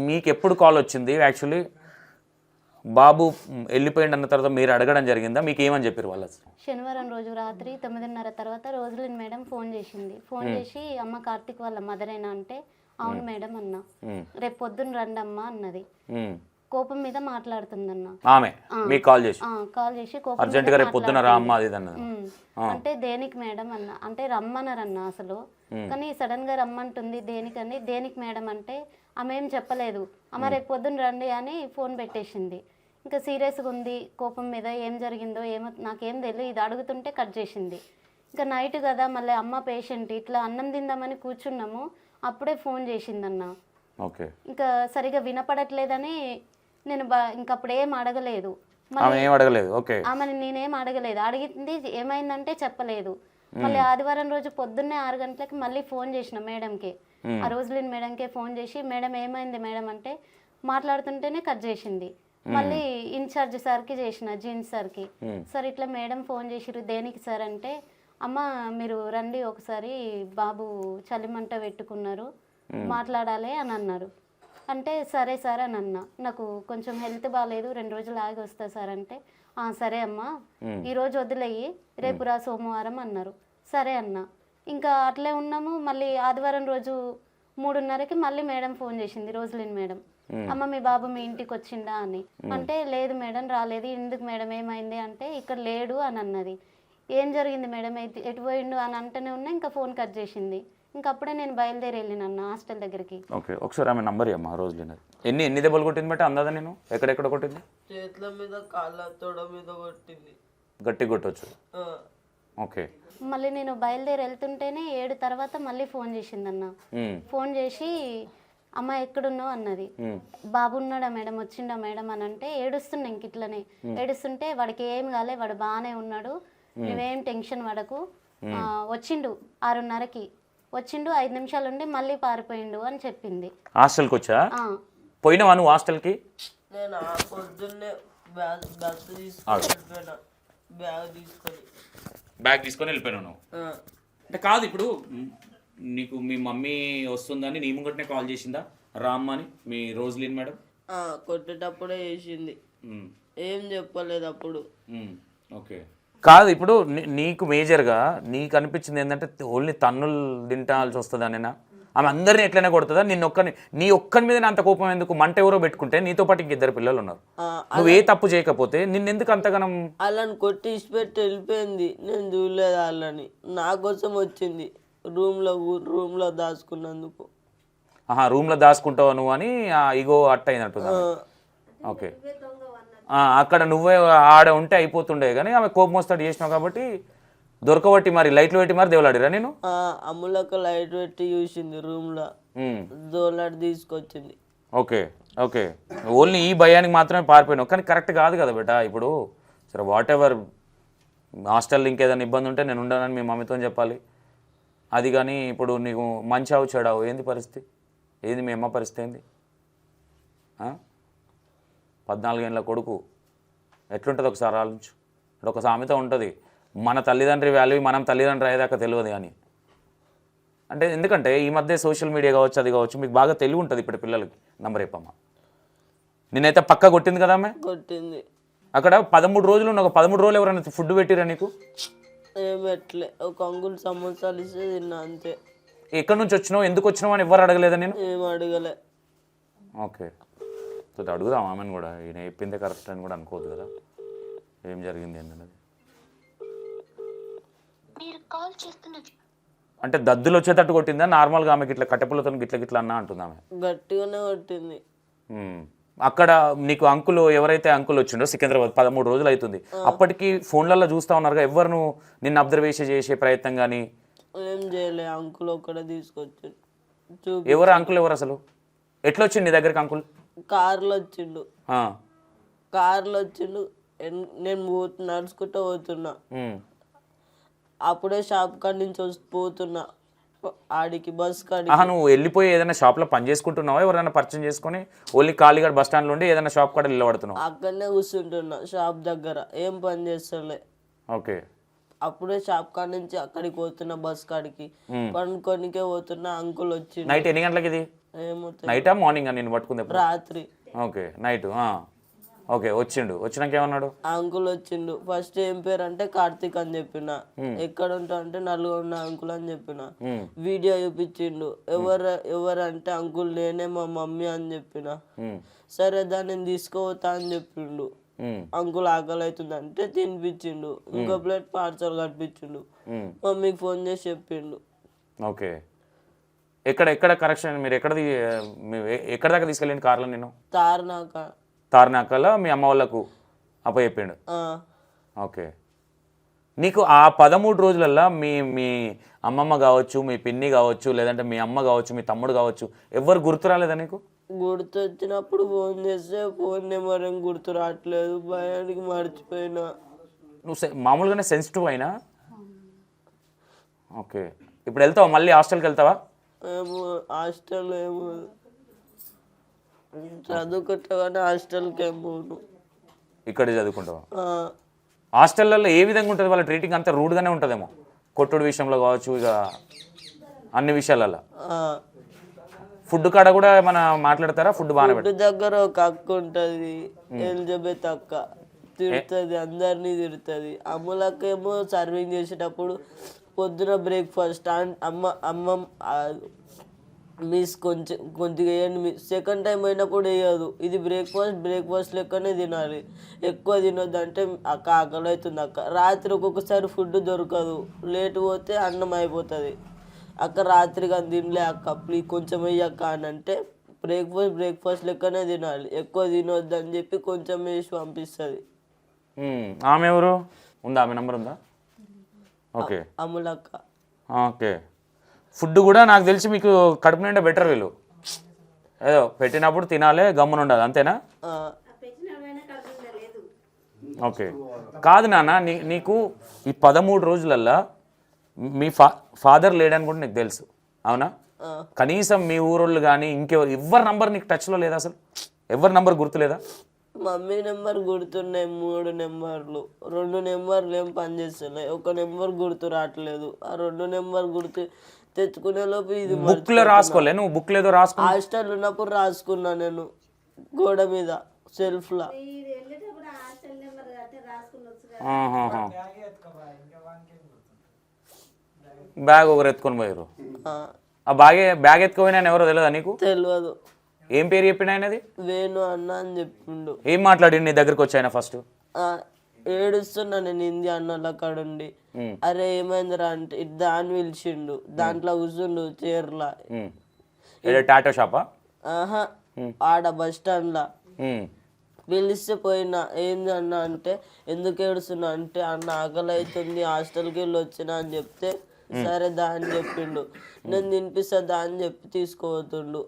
మీకు ఎప్పుడు కాల్ వచ్చింది? యాక్చువల్లీ బాబు వెళ్ళిపోయింది అన్న తర్వాత మీరు అడగడం జరిగిందా? మీకు ఏమని చెప్పారు వాళ్ళు? శనివారం రోజు రాత్రి 9:30 తర్వాత రోజులిన్ మేడం ఫోన్ చేసింది. ఫోన్ చేసి అమ్మ కార్తిక్ వాళ్ళ మదరేనా అంటే అవును మేడం అన్నా. రేపు పొద్దున్న రండి అమ్మా అన్నది. కోపం మీద మాట్లాడుతుందన్న ఆమె. మీకు కాల్ చేసి కోపం అర్జెంట్ గా రేపు పొద్దున రా అమ్మా అది అన్నది. అంటే దేనికి మేడం అన్న అంటే రమ్మన్నారన్న అసలు, కానీ సడన్ గా రమ్మంటుంది దేనికని. దేనికి మేడం అంటే ఆమె ఏం చెప్పలేదు. అమ్మ రేపు పొద్దున్న రండి అని ఫోన్ పెట్టేసింది. ఇంకా సీరియస్గా ఉంది కోపం మీద, ఏం జరిగిందో ఏమో నాకేం తెలియదు, ఇది అడుగుతుంటే కట్ చేసింది. ఇంకా నైట్ కదా, మళ్ళీ అమ్మ పేషెంట్, ఇట్లా అన్నం తిందామని కూర్చున్నాము, అప్పుడే ఫోన్ చేసిందన్న. ఇంకా సరిగా వినపడట్లేదని నేను ఇంకప్పుడు ఏం అడగలేదు, ఆమెను నేనేం అడగలేదు. అడిగింది ఏమైందంటే చెప్పలేదు. మళ్ళీ ఆదివారం రోజు పొద్దున్నే 6 గంటలకి మళ్ళీ ఫోన్ చేసిన మేడంకి, ఆ రోజులిన్ మేడంకే ఫోన్ చేసి మేడం ఏమైంది మేడం అంటే మాట్లాడుతుంటేనే కట్ చేసింది. మళ్ళీ ఇన్ఛార్జ్ సార్కి చేసిన, జీన్స్ సార్కి, సార్ ఇట్లా మేడం ఫోన్ చేసిరు దేనికి సార్ అంటే, అమ్మ మీరు రండి ఒకసారి, బాబు చలిమంట పెట్టుకున్నారు మాట్లాడాలి అని అన్నారు. అంటే సరే సార్ అని అన్నా. నాకు కొంచెం హెల్త్ బాగాలేదు, 2 రోజులు ఆగి వస్తా సార్ అంటే సరే అమ్మా ఈరోజు వదిలేయి, రేపు రా సోమవారం అన్నారు. సరే అన్నా. ఇంకా అట్లే ఉన్నాము. మళ్ళీ ఆదివారం రోజు 3:30కి మళ్ళీ మేడం ఫోన్ చేసింది, రోజులిన్ మేడం. అమ్మ మీ బాబు మీ ఇంటికి వచ్చిందా అని అంటే లేదు మేడం రాలేదు. ఎందుకు మేడం ఏమైంది అంటే ఇక్కడ లేడు అని అన్నది. ఏం జరిగింది మేడం, ఎటు పోయిండు అని అంటేనే ఉన్నా. ఇంకా ఫోన్ కట్ చేసింది. ఇంకా అప్పుడే నేను బయలుదేరి వెళ్ళిన హాస్టల్ దగ్గరికి. ఓకే, ఒకసారి ఆమె నంబర్ అమ్మా. రోజులిన్ ఎన్ని దెబ్బలు కొట్టింది బట్టి అందాదా? నేను ఎక్కడెక్కడ కొట్టింది? చేతుల మీద, కాళ్ళ తొడ మీద కొట్టింది. గట్టి కొట్టవచ్చు. ఓకే, మళ్ళీ నేను బయలుదేరి వెళ్తుంటేనే 7 తర్వాత మళ్ళీ ఫోన్ చేసిందన్న. ఫోన్ చేసి అమ్మ ఎక్కడున్నావు అన్నది. బాబు ఉన్నాడా మేడం, వచ్చిండా మేడం అని అంటే ఏడుస్తున్నా. ఇంక ఇట్లనే ఏడుస్తుంటే వాడికి ఏం కాలే, వాడు బాగానే ఉన్నాడు, నువ్వేం టెన్షన్ పడకు, వచ్చిండు 6:30కి వచ్చిండు, 5 నిమిషాలు ఉండి మళ్ళీ పారిపోయిండు అని చెప్పింది. హాస్టల్కి వచ్చా? పోయినావా నువ్వు హాస్టల్కి? నేను పొద్దున్నే బ్యాగ్ తీసుకొని వెళ్ళిపోయినావు నువ్వు? అంటే కాదు, ఇప్పుడు నీకు మీ మమ్మీ వస్తుందని నీ ముంగటనే కాల్ చేసిందా రామ్మ అని మీ రోజులిన్ మేడం? కొట్టేటప్పుడే చేసింది, ఏం చెప్పలేదు అప్పుడు. ఓకే, కాదు ఇప్పుడు నీకు మేజర్గా నీకు అనిపించింది ఏంటంటే ఓన్లీ తన్నులు తింటాల్సి వస్తుంది అనేనా? ఆమె అందరినీ ఎట్లనే కొడుతుందా? నీ ఒక్కని మీద అంత కోపం ఎందుకు? మంట ఎవరో పెట్టుకుంటే నీతో పాటు ఇంక 2 పిల్లలు ఉన్నారు, నువ్వు ఏ తప్పు చేయకపోతే నిన్నెందుకు అంతగానం? వాళ్ళని కొట్టి పెట్టి వెళ్ళిపోయింది, నేను చూడలేదు వాళ్ళని. నా కోసం వచ్చింది, రూమ్లో దాచుకున్నందుకు. రూమ్లో దాచుకుంటావు నువ్వు అని ఇగో అట్ట అయినట్టు. ఓకే, అక్కడ నువ్వే ఆడ ఉంటే అయిపోతుండే, కానీ ఆమె కోపం వస్తాడు చేసినావు కాబట్టి దొరకబట్టి మరి లైట్లు పెట్టి మరి దేవులాడిరా? నేను అమ్ములకు లైట్ పెట్టి చూసింది, రూమ్లో దోలాడి తీసుకొచ్చింది. ఓకే ఓకే, ఓన్లీ ఈ భయానికి మాత్రమే పారిపోయినావు, కానీ కరెక్ట్ కాదు కదా బేటా. ఇప్పుడు సరే వాట్ ఎవర్, హాస్టల్లో ఇంకేదైనా ఇబ్బంది ఉంటే నేను ఉండనని మీ మమ్మీతో చెప్పాలి. అది కానీ ఇప్పుడు నీకు మంచి అవు చెడావు ఏంది పరిస్థితి? ఏంది మీ అమ్మ పరిస్థితి ఏంది? 14 ఏళ్ళ కొడుకు ఎట్లుంటుంది ఒకసారి ఆలోచించు. ఇప్పుడు ఒక సామెత ఉంటుంది, మన తల్లిదండ్రి వాల్యూ మనం తల్లిదండ్రి అయ్యేదాకా తెలియదు అని. అంటే ఎందుకంటే ఈ మధ్య సోషల్ మీడియా కావచ్చు, అది కావచ్చు, మీకు బాగా తెలివి ఉంటుంది ఇప్పుడు పిల్లలకి. నంబర్ చెప్పమ్మా. నిన్నైతే పక్క కొట్టింది కదా ఆమె? కొట్టింది. అక్కడ 13 రోజులు ఒక 13 రోజులు ఎవరైనా ఫుడ్ పెట్టిరా నీకు? ఏమెట్లే, ఒక అంగుల్ సమోసాలు ఇస్తే తిన్నా అంతే. ఎక్కడి నుంచి వచ్చినావు, ఎందుకు వచ్చినావు అని ఎవరు అడగలేదా? నేను ఏం అడగలే. ఓకే, సో అడుగుదాం ఆమెను కూడా, ఈయన చెప్పిందే కరెక్ట్ అని కూడా అనుకోవద్దు కదా, ఏం జరిగింది ఏంటన్నది. మీరు కాల్ చేస్తున్నది అంటే దద్దులు వచ్చేటట్టు కొట్టిందా నార్మల్గా ఆమెకి ఇట్లా కట్టెపుల్లతో గిట్ల గిట్ల అన్నా అంటుంది ఆమె? గట్టిగానే కొట్టింది. అక్కడ నీకు అంకులు ఎవరైతే అంకుల్ వచ్చిండో సికింద్రాబాద్ 13 రోజులు అవుతుంది, అప్పటికి ఫోన్లలో చూస్తా ఉన్నారుగా, ఎవరు నిన్ను అబ్జర్వేషన్ చేసే ప్రయత్నం కానీ? ఏం చేయలే, అంకుల్ ఒక్కడే తీసుకొచ్చి ఎవరు అంకుల్ ఎవరు అసలు? ఎట్లా వచ్చిండు నీ దగ్గరికి అంకుల్? కార్లో వచ్చిండు. ఆ. కార్లో వచ్చిండు. నేను నడుచుకుంటూ పోతున్నా. అప్పుడే షాప్ కాడి నుంచి పోతున్నా ఆడికి, బస్ కాడికి. నువ్వు వెళ్ళిపోయి ఏదైనా షాప్లో పని చేసుకుంటున్నావా, ఎవరైనా పరిచయం చేసుకుని ఓన్లీ ఖాళీగా బస్ స్టాండ్లో ఉండి ఏదైనా షాప్ కాడ నిలబడుతున్నావు? అక్కడనే కూర్చుంటున్నా షాప్ దగ్గర, ఏం పని చేస్తలే. ఓకే. అప్పుడే షాప్ కాడి నుంచి అక్కడికి పోతున్నా, బస్ కాడికి పనుకొనికే పోతున్నా. అంకుల్ వచ్చి నైట్ ఎన్ని గంటలకి ఇది? ఏమో నైటా మార్నింగ్ నేను పట్టుకుంది? రాత్రి. Okay, night. ఓకే, వచ్చిండు. వచ్చినాక ఏమన్నాడు? అంకుల్ వచ్చిండు. ఫస్ట్ ఏం పేరు అంటే కార్తీక్ అని చెప్పిన. ఎక్కడ ఉంటావు అంటే నల్గొండ అంకుల్ అని చెప్పిన. వీడియో చూపించిండు. ఎవరంటే అంకుల్ నేనే, మా మమ్మీ అని చెప్పిన. సరే దాన్ని నేను తీసుకోవతా అని చెప్పిండు. అంకుల్ ఆకలి అవుతుంది అంటే తినిపించిండు. ఇంకో ప్లేట్ పార్సల్ కట్టించిండు. మమ్మీకి ఫోన్ చేసి చెప్పిండు. ఓకే. ఎక్కడ కరెక్షన్ మీరు ఎక్కడ దాకా తీసుకెళ్ళండి కార్లో? నేను తార్నాకలో మీ అమ్మ వాళ్ళకు అప్పచెప్పిండు. ఓకే. నీకు ఆ 13 రోజులల్లో మీ అమ్మమ్మ కావచ్చు, మీ పిన్ని కావచ్చు, లేదంటే మీ అమ్మ కావచ్చు, మీ తమ్ముడు కావచ్చు, ఎవరు గుర్తు రాలేదా నీకు? గుర్తు వచ్చినప్పుడు ఫోన్ చేస్తే ఫోన్ నెంబర్ ఏం గుర్తు రావట్లేదు, భయానికి మర్చిపోయినా. నువ్వు మామూలుగానే సెన్సిటివ్ అయినా? ఓకే. ఇప్పుడు వెళ్తావా మళ్ళీ హాస్టల్కి వెళ్తావా? ఏమో హాస్టల్ ఏమో చదువుకుంటా, హాస్టల్కి ఏమో. ఇక్కడే చదువుకుంటావా? హాస్టల్లో ఏ విధంగా ఉంటుంది వాళ్ళ ట్రీటింగ్? అంతా రూడ్గానే ఉంటుందేమో, కొట్టుడు విషయంలో కావచ్చు, ఇక అన్ని విషయాలలో. ఫుడ్ కాడ కూడా మన మాట్లాడతారా? ఫుడ్ బాగానే ఫుడ్ దగ్గర ఒక అక్క ఉంటుంది, ఎలిజబెత్ అక్క, తిడుతుంది, అందరినీ తిడుతుంది. అమ్ములక్క ఏమో సర్వింగ్ చేసేటప్పుడు పొద్దున బ్రేక్ఫాస్ట్ అమ్మ మిస్ కొద్దిగా వేయండి, సెకండ్ టైం అయినప్పుడు వేయదు. ఇది బ్రేక్ఫాస్ట్ లెక్కనే తినాలి, ఎక్కువ తినొద్దు అంటే అక్క ఆకలి అవుతుంది అక్క. రాత్రి ఒక్కొక్కసారి ఫుడ్ దొరకదు, లేట్ పోతే అన్నం అయిపోతుంది. అక్క రాత్రి కానీ తినలే అక్క, ప్లీజ్ కొంచెం వేయక్క అని అంటే బ్రేక్ఫాస్ట్ లెక్కనే తినాలి, ఎక్కువ తినొద్దు అని చెప్పి కొంచెం వేసి పంపిస్తుంది. ఆమె ఎవరు? ఉందా ఆమె నెంబర్ ఉందా? ఓకే. అమ్ములక్క. ఓకే. ఫుడ్ కూడా నాకు తెలిసి మీకు కడుపు నిండా బెటర్, వీళ్ళు ఏదో పెట్టినప్పుడు తినాలి, గమ్మున ఉండాలి, అంతేనా? ఓకే. కాదు నాన్న, నీకు ఈ 13 రోజులల్లో మీ ఫాదర్ లేడని కూడా నీకు తెలుసు, అవునా? కనీసం మీ ఊరోళ్ళు కానీ ఎవరి నంబర్ నీకు టచ్లో లేదా? అసలు ఎవరి నంబర్ గుర్తులేదా? మమ్మీ నెంబర్ గుర్తున్నాయి 3 నెంబర్లు, 2 నెంబర్లు ఏం పనిచేస్తలే, ఒక నెంబర్ గుర్తు రావట్లేదు. ఆ 2 నెంబర్ గుర్తు తెచ్చుకునే లోపు ఇది బుక్ లో రాసుకోలే? నువ్వు బుక్ లేదో రాసుకో. హాస్టల్ ఉన్నప్పుడు రాసుకున్నా నేను, గోడ మీద సెల్ఫ్ లా. బ్యాగ్ ఒకరు ఎత్తుకొని పోయారు. ఆ బ్యాగ్ ఎత్తుకుపోయినా ఎవరో తెలియదా నీకు? తెలియదు. ఏం పేరు చెప్పిన ఆయనది? వేణు అన్న అని చెప్పిండు. ఏం మాట్లాడి నీ దగ్గరకు వచ్చి ఆయన? ఫస్ట్ ఏడుస్తున్నా నేను హిందీ అన్నోళ్ళ కాడుండి. అరే ఏమైందిరా అంటే దాన్ని పిలిచిండు, దాంట్లో కూర్చుండు చీరలా. టాటో షాపా? ఆడ బస్ స్టాండ్ లా పిలిస్తే పోయినా. ఏంది అన్న అంటే ఎందుకు ఏడుస్తున్నా అంటే అన్న ఆకలి అవుతుంది, హాస్టల్కి వెళ్ళి వచ్చినా అని చెప్తే సరే దా అని చెప్పిండు. నేను తినిపిస్తా అని చెప్పి తీసుకోవతుండు.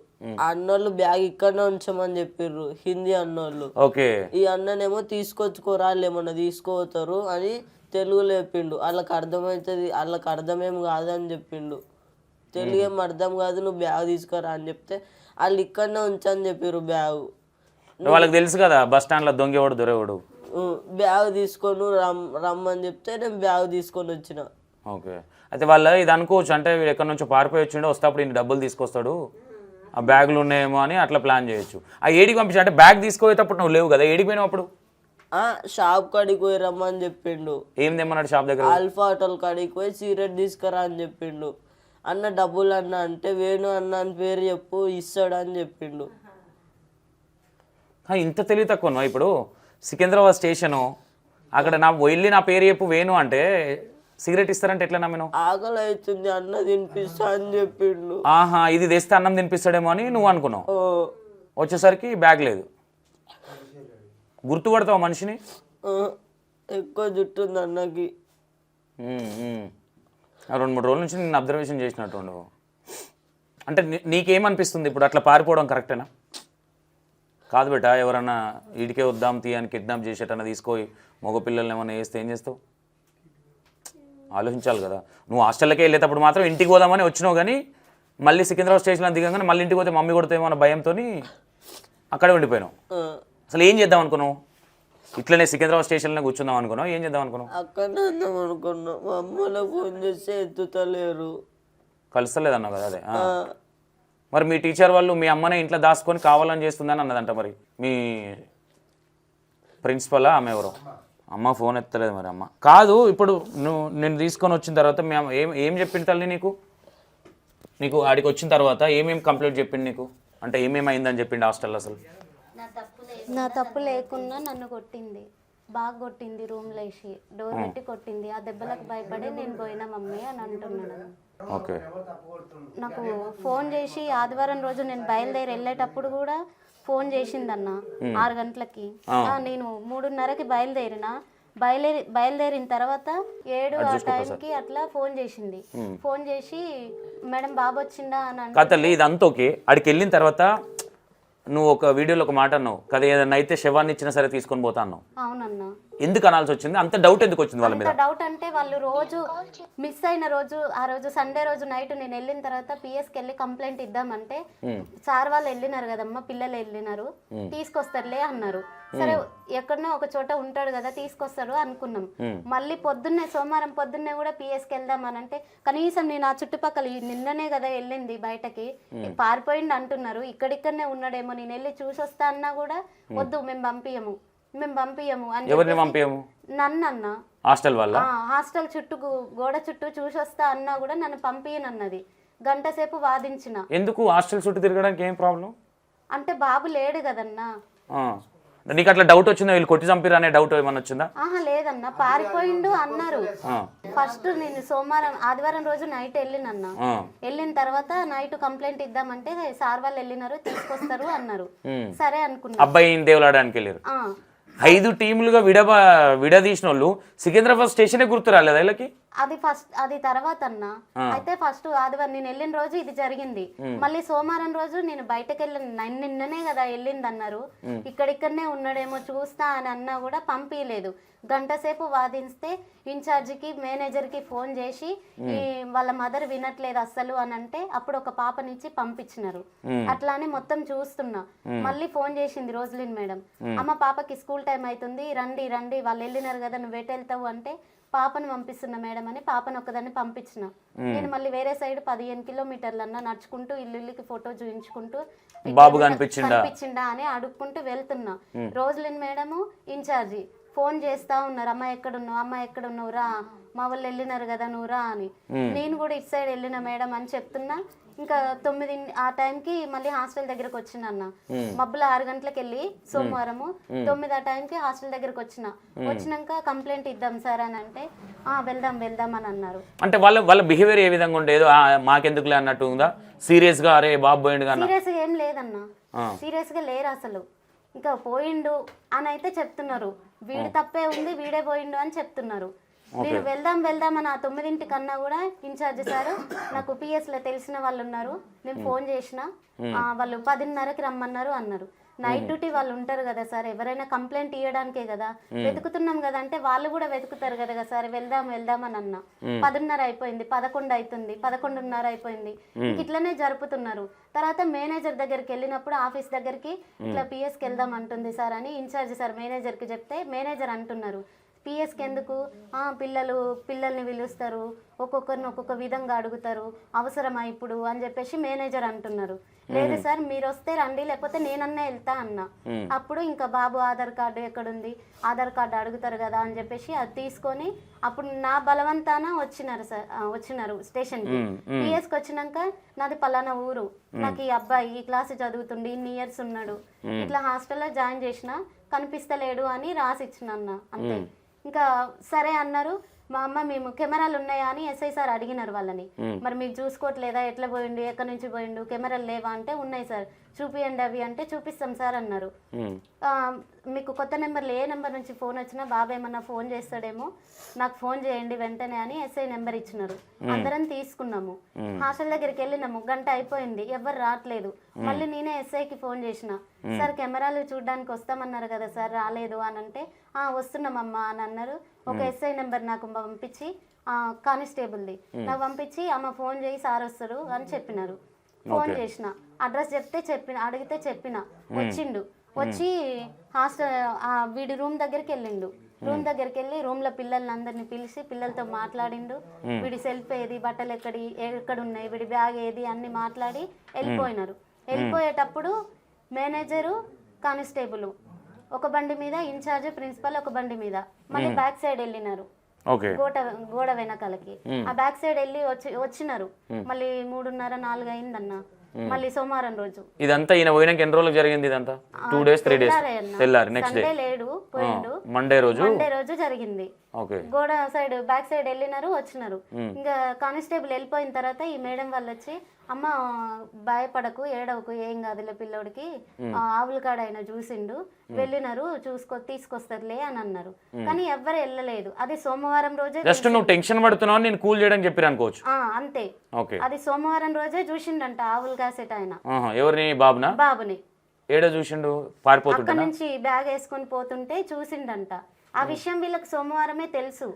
అన్నోళ్ళు బ్యాగ్ ఇక్కడనే ఉంచమని చెప్పిర్రు, హిందీ అన్నోళ్ళు. ఈ అన్ననేమో తీసుకొచ్చుకోరా, ఏమన్నా తీసుకోతారు అని తెలుగులో చెప్పిండు. వాళ్ళకి అర్థమవుతుంది, వాళ్ళకి అర్థమేం కాదని చెప్పిండు. తెలుగు ఏం అర్థం కాదు, నువ్వు బ్యాగ్ తీసుకురా అని చెప్తే వాళ్ళు ఇక్కడనే ఉంచని చెప్పిర్రు బ్యాగు. వాళ్ళకి తెలుసు కదా బస్ స్టాండ్ లో దొంగేవాడు దొరేవాడు. బ్యాగ్ తీసుకొని రమ్మని చెప్తే నేను బ్యాగ్ తీసుకొని వచ్చిన. ఓకే. అయితే వాళ్ళు ఇది అనుకోవచ్చు, అంటే వీడు ఎక్కడి నుంచో పారిపోయి వచ్చిండో, వస్తేప్పుడు ఇన్ని డబ్బులు తీసుకొస్తాడు, ఆ బ్యాగులు ఉన్నాయేమో అని అట్లా ప్లాన్ చేయొచ్చు. ఆ ఏడికి పంపించా అంటే బ్యాగ్ తీసుకోయేటప్పుడు నువ్వు లేవు కదా, ఏడికి పోయినావు అప్పుడు? షాప్ కాడికి పోయి రమ్మని చెప్పిండు. ఏం తెమ్మన్నాడు షాప్ దగ్గర? ఆల్ఫా హోటల్ కాడికి పోయి సిగరెట్ తీసుకురా అని చెప్పిండు. అన్న డబ్బులు అన్న అంటే వేణు అన్న అని పేరు చెప్పు ఇస్తాడు అని చెప్పిండు. ఇంత తెలివి తక్కువ. ఇప్పుడు సికింద్రాబాద్ స్టేషను అక్కడ వెళ్ళి నా పేరు చెప్పు వేణు అంటే సిగరెట్ ఇస్తారంటే ఎట్లా నమ్మినావు? ఆకలి అవుతుంది అన్న తినిపిస్తా అని చెప్పిండు. ఆహా, ఇది తెస్తే అన్నం తినిపిస్తాడేమో అని నువ్వు అనుకున్నావు. ఓ, వచ్చేసరికి బ్యాగ్ లేదు. గుర్తుపడతావు మనిషిని? ఆ, ఎక్కువ జుట్టు ఉంది అన్నకి. 2-3 రోజుల నుంచి నేను అబ్జర్వేషన్ చేసినట్టు నువ్వు. అంటే నీకేమనిపిస్తుంది ఇప్పుడు అట్లా పారిపోవడం కరెక్టేనా? కాదు బేట, ఎవరన్నా ఈడికే వద్దాం తీయని కిడ్నాప్ చేసేటన్నా తీసుకొని మగపిల్లల్ని ఏమన్నా వేస్తే ఏం చేస్తావు? ఆలోచించాలి కదా. నువ్వు హాస్టల్లోకి వెళ్ళేటప్పుడు మాత్రం ఇంటికి పోదామని వచ్చినావు, కానీ మళ్ళీ సికింద్రాబాద్ స్టేషన్లో దిగంగానే మళ్ళీ ఇంటికి పోతే మమ్మీ కొడితే ఏమో భయంతో అక్కడే ఉండిపోయినావు. అసలు ఏం చేద్దాం అనుకున్నావు? ఇట్లనే సికింద్రాబాద్ స్టేషన్లో కూర్చుందాం అనుకున్నావు? ఏం చేద్దాం అనుకున్నావు? అక్కడనే అందాం అనుకున్నా. మా అమ్మలో ఫోన్ చేస్తే ఎత్తుతలేరు. కలుస్తలేదన్నావు కదా. అదే మరి మీ టీచర్ వాళ్ళు మీ అమ్మనే ఇంట్లో దాచుకొని కావాలని చేస్తుందని అన్నదంట. మరి మీ ప్రిన్సిపలా ఆమె ఎవరో? అమ్మ ఫోన్ ఎత్తలేదు మరి. అమ్మ కాదు, ఇప్పుడు నేను తీసుకొని వచ్చిన తర్వాత మీ అమ్మ ఏం చెప్పింది తల్లి నీకు ఆడికి వచ్చిన తర్వాత ఏమేమి కంప్లైంట్ చెప్పింది నీకు? అంటే ఏమేమి అయిందని చెప్పింది హాస్టల్లో? అసలు నా తప్పు లేకున్నా నన్ను కొట్టింది, బాగా కొట్టింది, రూమ్లో వేసి డోర్ పెట్టి కొట్టింది. ఆ దెబ్బలకు భయపడి నేను పోయినా మమ్మీ అని అంటున్నాను. ఓకే. నాకు ఫోన్ చేసి ఆదివారం రోజు నేను బయలుదేరి వెళ్ళేటప్పుడు కూడా ఫోన్ చేసిందన్న 6 గంటలకి. నేను 3:30కి బయలుదేరిన తర్వాత 7 ఆ టైంకి అట్లా ఫోన్ చేసింది. ఫోన్ చేసి మేడం బాబు వచ్చిందా అని అంటే ఇదంతా ఓకే. ఆడికి వెళ్ళిన తర్వాత నువ్వు ఒక వీడియోలో ఒక మాట అన్నావు కదా, ఏదైనా అయితే శవాన్ని ఇచ్చినా సరే తీసుకొని పోతా అన్నావు. అవునన్నా. ఎందుకు అనాల్సి వచ్చింది? అంత డౌట్ ఎందుకు వచ్చింది వాళ్ళ మీద? డౌట్ అంటే వాళ్ళు రోజు మిస్ అయిన రోజు, ఆ రోజు సండే రోజు నైట్ నేను వెళ్ళిన తర్వాత పిఎస్కి వెళ్ళి కంప్లైంట్ ఇద్దామంటే సార్ వాళ్ళు వెళ్ళినారు కదమ్మా, పిల్లలు వెళ్ళినారు, తీసుకొస్తారులే అన్నారు. సరే ఎక్కడనో ఒక చోట ఉంటాడు కదా తీసుకొస్తాడు అనుకున్నాం. మళ్ళీ సోమవారం పొద్దున్నే కూడా పిఎస్కి వెళ్దామని అంటే కనీసం నేను ఆ చుట్టుపక్కల నిన్ననే కదా వెళ్ళింది బయటకి, పారిపోయింది అంటున్నారు, ఇక్కడిక్కడనే ఉన్నాడేమో నేను వెళ్ళి చూసొస్తా అన్నా కూడా వద్దు మేము పంపియము అని నన్ను అన్న. హాస్టల్ వల్ల హాస్టల్ చుట్టూ గోడ చుట్టూ చూసొస్తా అన్నా కూడా నన్ను పంపియనన్నది. గంట సేపు వాదించిన. ఎందుకు హాస్టల్ చుట్టూ తిరగడానికి ఏం ప్రాబ్లం? అంటే బాబు లేడు కదన్నా. నీకు అట్లా డౌట్ వచ్చిందా వీళ్ళు కొట్టి చంపిరా అనే డౌట్ ఏమన్నా వచ్చిందా? లేదన్నా, పారిపోయిండు అన్నారు. ఫస్ట్ నేను ఆదివారం రోజు నైట్ వెళ్ళిన తర్వాత నైట్ కంప్లైంట్ ఇద్దామంటే సార్ వాళ్ళు వెళ్ళినారు తీసుకొస్తారు అన్నారు. సరే అనుకున్నా. అబ్బాయి దేవులాడానికి వెళ్ళారు. 5 టీములుగా విడదీసిన వాళ్ళు సికింద్రాబాద్ స్టేషనే గుర్తు రాలేదు వీళ్ళకి? అది తర్వాత అన్న. అయితే ఫస్ట్ ఆదివారం నేను వెళ్ళిన రోజు ఇది జరిగింది. మళ్ళీ సోమవారం రోజు నేను బయటకు వెళ్ళిన నిన్ననే కదా వెళ్ళింది అన్నారు. ఇక్కడిక్కడనే ఉన్నాడేమో చూస్తా అని అన్నా కూడా పంపించలేదు. గంట సేపు వాదిస్తే ఇన్ఛార్జికి మేనేజర్కి ఫోన్ చేసి వాళ్ళ మదర్ వినట్లేదు అస్సలు అని అంటే అప్పుడు ఒక పాపనిచ్చి పంపించినారు. అట్లా అని మొత్తం చూస్తున్నా. మళ్ళీ ఫోన్ చేసింది రోజ్లిన్ మేడం, అమ్మ పాపకి స్కూల్ టైం అవుతుంది, రండి వాళ్ళు వెళ్ళినారు కదా నువ్వు ఎటు వెళ్తావు అంటే పాపను పంపిస్తున్నా మేడం అని పాపను ఒక్కదాన్ని పంపించిన. నేను మళ్ళీ వేరే సైడ్ 15 కిలోమీటర్లన్నా నడుచుకుంటూ ఇల్లుకి ఫోటో చూపించుకుంటూ బాబు కనిపించిందా అని అడుక్కుంటూ వెళ్తున్నా. రోజ్లిన్ మేడము ఇన్ఛార్జి ఫోన్ చేస్తా ఉన్నారు, అమ్మ ఎక్కడున్నావు రా, మా వాళ్ళు వెళ్ళినారు కదా నువ్వు రా అని. నేను కూడా ఇటు సైడ్ వెళ్ళిన మేడం అని చెప్తున్నా. ఇంకా 9 ఆ టైంకి మళ్ళీ హాస్టల్ దగ్గరకు వచ్చిన అన్న. మబ్బుల 6 గంటలకు వెళ్ళి సోమవారము 9 ఆ టైంకి హాస్టల్ దగ్గరకు వచ్చినాక కంప్లైంట్ ఇద్దాం సార్ అని అంటే వెళ్దాం అని అన్నారు. అంటే వాళ్ళ బిహేవియర్ ఏ విధంగా ఉండేదో మాకెందుకులే అన్నట్టు ఉందా? సీరియస్ గా అరే బాబు పోయిండు? సీరియస్ గా ఏం లేదన్నా, సీరియస్ గా లేరు అసలు. ఇంకా పోయిండు అని అయితే చెప్తున్నారు, వీడి తప్పే ఉంది వీడే పోయిండు అని చెప్తున్నారు. నేను వెళ్దాం అని ఆ 9 కన్నా కూడా ఇన్ఛార్జ్ సార్ నాకు పిఎస్లో తెలిసిన వాళ్ళు ఉన్నారు, నేను ఫోన్ చేసిన, వాళ్ళు 10:30కి రమ్మన్నారు అన్నారు. నైట్ డ్యూటీ వాళ్ళు ఉంటారు కదా సార్, ఎవరైనా కంప్లైంట్ ఇవ్వడానికే కదా వెతుకుతున్నాం కదా అంటే వాళ్ళు కూడా వెతుకుతారు కదా సార్, వెళ్దాం అని అన్నా. 10:30 అయిపోయింది, 11 అవుతుంది, 11:30 అయిపోయింది. ఇట్లనే జరుపుతున్నారు. తర్వాత మేనేజర్ దగ్గరికి వెళ్ళినప్పుడు ఆఫీస్ దగ్గరికి ఇట్లా పిఎస్కి వెళ్దాం అంటుంది సార్ అని ఇన్ఛార్జ్ సార్ మేనేజర్కి చెప్తే మేనేజర్ అంటున్నారు, పిఎస్కి ఎందుకు, పిల్లల్ని పిలుస్తారు, ఒక్కొక్కరిని ఒక్కొక్క విధంగా అడుగుతారు, అవసరమా ఇప్పుడు అని చెప్పేసి మేనేజర్ అంటున్నారు. లేదు సార్ మీరు వస్తే రండి లేకపోతే నేనన్నా వెళ్తా అన్నా. అప్పుడు ఇంకా బాబు ఆధార్ కార్డు ఎక్కడుంది, ఆధార్ కార్డు అడుగుతారు కదా అని చెప్పేసి అది తీసుకొని అప్పుడు నా బలవంతాన వచ్చినారు స్టేషన్కి. పిఎస్కి వచ్చినాక నాది పలానా ఊరు, నాకు ఈ అబ్బాయి ఈ క్లాస్ చదువుతుండి ఇన్ని ఇయర్స్ ఉన్నాడు, ఇట్లా హాస్టల్లో జాయిన్ చేసిన కనిపిస్తలేడు అని రాసి ఇచ్చిన అన్న అంతే. ఇంకా సరే అన్నారు. మా అమ్మ మేము కెమెరాలు ఉన్నాయా అని ఎస్ఐ సార్ అడిగినారు వాళ్ళని. మరి మీకు చూసుకోవట్లేదా, ఎట్లా పోయిండు, ఎక్కడి నుంచి పోయిండు, కెమెరాలు లేవా అంటే ఉన్నాయి సార్, చూపియండి అవి అంటే చూపిస్తాం సార్ అన్నారు. మీకు కొత్త నెంబర్లు ఏ నెంబర్ నుంచి ఫోన్ వచ్చినా బాబు ఏమన్నా ఫోన్ చేస్తాడేమో, నాకు ఫోన్ చేయండి వెంటనే అని ఎస్ఐ నెంబర్ ఇచ్చినారు. అందరం తీసుకున్నాము. హాస్టల్ దగ్గరికి వెళ్ళినాము, గంట అయిపోయింది, ఎవరు రావట్లేదు. మళ్ళీ నేనే ఎస్ఐకి ఫోన్ చేసిన, సార్ కెమెరాలు చూడడానికి వస్తామన్నారు కదా సార్, రాలేదు అని అంటే వస్తున్నామమ్మా అని అన్నారు. ఒక ఎస్ఐ నెంబర్ నాకు పంపించి, కానిస్టేబుల్ది నాకు పంపించి, అమ్మ ఫోన్ చేయి సార్ వస్తారు అని చెప్పినారు. ఫోన్ చేసిన, అడ్రస్ అడిగితే చెప్పిన, వచ్చిండు. వచ్చి హాస్టల్ వీడి రూమ్ దగ్గరికి వెళ్ళిండు. రూమ్ దగ్గరికి వెళ్ళి రూమ్ లో పిల్లల్ని అందరిని పిలిచి పిల్లలతో మాట్లాడిండు. వీడి సెల్ఫ్ ఏది, బట్టలు ఎక్కడున్నాయి, వీడి బ్యాగ్ ఏది అన్ని మాట్లాడి వెళ్ళిపోయినారు. వెళ్ళిపోయేటప్పుడు మేనేజరు, కానిస్టేబుల్ ఒక బండి మీద, ఇన్ఛార్జ్ ప్రిన్సిపల్ ఒక బండి మీద, మళ్ళీ బ్యాక్ సైడ్ వెళ్ళినారు గోడ వెనకాలకి. ఆ బ్యాక్ సైడ్ వెళ్ళి వచ్చినారు. మళ్ళీ 3:30-4 అయిందన్న. మళ్ళీ సోమవారం రోజు ఇదంతా ఈయన పోయినాక ఎన్ని రోజులకు జరిగింది ఇదంతా? 2 days 3 days తెల్లారి నెక్స్ట్ డే లేడు పోయిండు. మండే రోజు జరిగింది. గోడ సైడ్ బ్యాక్ సైడ్ వెళ్ళినారు, వచ్చినారు. ఇంకా కానిస్టేబుల్ వెళ్ళిపోయిన తర్వాత ఈ మేడం వాళ్ళు వచ్చి, అమ్మ భయపడకు, ఏడవకు, ఏం కాదులే పిల్లోడికి, ఆవుల కాడ ఆయన చూసిండు, వెళ్ళినారు, తీసుకొస్తారులే అని అన్నారు. కానీ ఎవ్వరు వెళ్ళలేదు. అది సోమవారం రోజే. జస్ట్ నువ్వు టెన్షన్ పడుతున్నావు, నేను కూల్ చేయడానికి చెప్పారు అనుకోవచ్చు. అంతే. అది సోమవారం రోజే చూసిండంట ఆవులు కాసేట ఆయన. ఎవరిని? బాబుని. ఏడ చూసిండు? పారిపోతుంటా అక్కడ నుంచి బ్యాగ్ వేసుకొని పోతుంటే చూసిండంట. ఆ విషయం వీళ్ళకి సోమవారమే తెలుసు.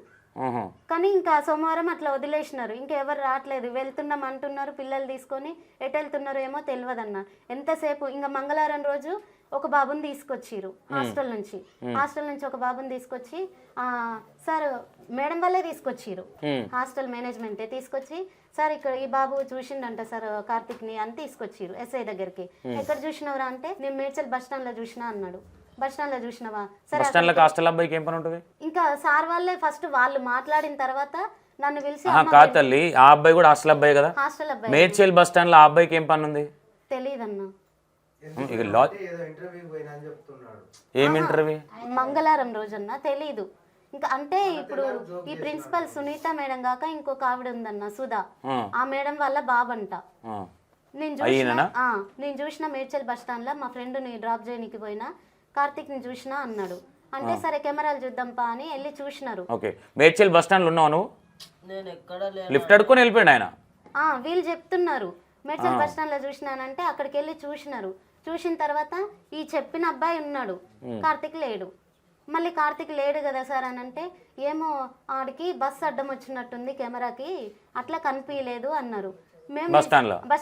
కానీ ఇంకా సోమవారం అట్లా వదిలేసినారు. ఇంకెవరు రావట్లేదు, వెళ్తున్నాం అంటున్నారు. పిల్లలు తీసుకొని ఎటు వెళ్తున్నారో ఏమో తెలియదన్న. ఎంతసేపు ఇంకా మంగళవారం రోజు ఒక బాబుని తీసుకొచ్చిరు హాస్టల్ నుంచి ఒక బాబుని తీసుకొచ్చి, సార్ మేడం వాళ్ళే తీసుకొచ్చిరు, హాస్టల్ మేనేజ్మెంటే తీసుకొచ్చి, సార్ ఇక్కడ ఈ బాబు చూసిండంట సార్ కార్తిక్ ని అని తీసుకొచ్చిరు ఎస్ఐ దగ్గరికి. ఎక్కడ చూసినవరా అంటే, నేను మేడ్చల్ బస్ స్టాండ్ లో చూసినా అన్నాడు. బస్ స్టాండ్ లో చూసినవా? సరే హాస్టల్ అబ్బాయికి ఏం పని ఉంటుంది? ఇంకా సార్ వాళ్ళే ఫస్ట్ వాళ్ళు మాట్లాడిన తర్వాత నన్ను పిలిచి, కాదు తల్లి, ఆ అబ్బాయి కూడా హాస్టల్ అబ్బాయి కదా. హాస్టల్ అబ్బాయి. మేడ్చల్ బస్ స్టాండ్ లో ఆ అబ్బాయికి ఏం పని ఉంది? తెలీదన్నా. ఏం ఇంటర్వ్యూ? మంగళవారం రోజన్నా, తెలీదు. ఇంకా అంటే ఇప్పుడు ఈ ప్రిన్సిపల్ సునీత మేడం కాక ఇంకొక ఆవిడ ఉందన్న సుధా, ఆ మేడం వాళ్ళ బాబంట. నేను చూసిన మేడ్చల్ బస్ స్టాండ్ లో మా ఫ్రెండ్ ని డ్రాప్ చేయడానికి పోయినా, కార్తిక్ ని చూసినా అన్నాడు. అంటే సరే కెమెరాలు చూద్దాంపా అని వెళ్ళి చూసినారు. మేడ్చల్ బస్ స్టాండ్ లో ఉన్నావు నువ్వు? లిఫ్ట్ అడుకొని వెళ్ళిపోయాడు ఆయన. వీళ్ళు చెప్తున్నారు మేడ్చల్ బస్ స్టాండ్ లో చూసినానంటే అక్కడికి వెళ్ళి చూసినారు. చూసిన తర్వాత ఈ చెప్పిన అబ్బాయి ఉన్నాడు, కార్తిక్ లేడు. మళ్ళీ కార్తిక్ లేడు కదా సార్ అని అంటే, ఏమో ఆడికి బస్ అడ్డం వచ్చినట్టుంది కెమెరాకి, అట్లా కనిపించలేదు అన్నారు. మేము బస్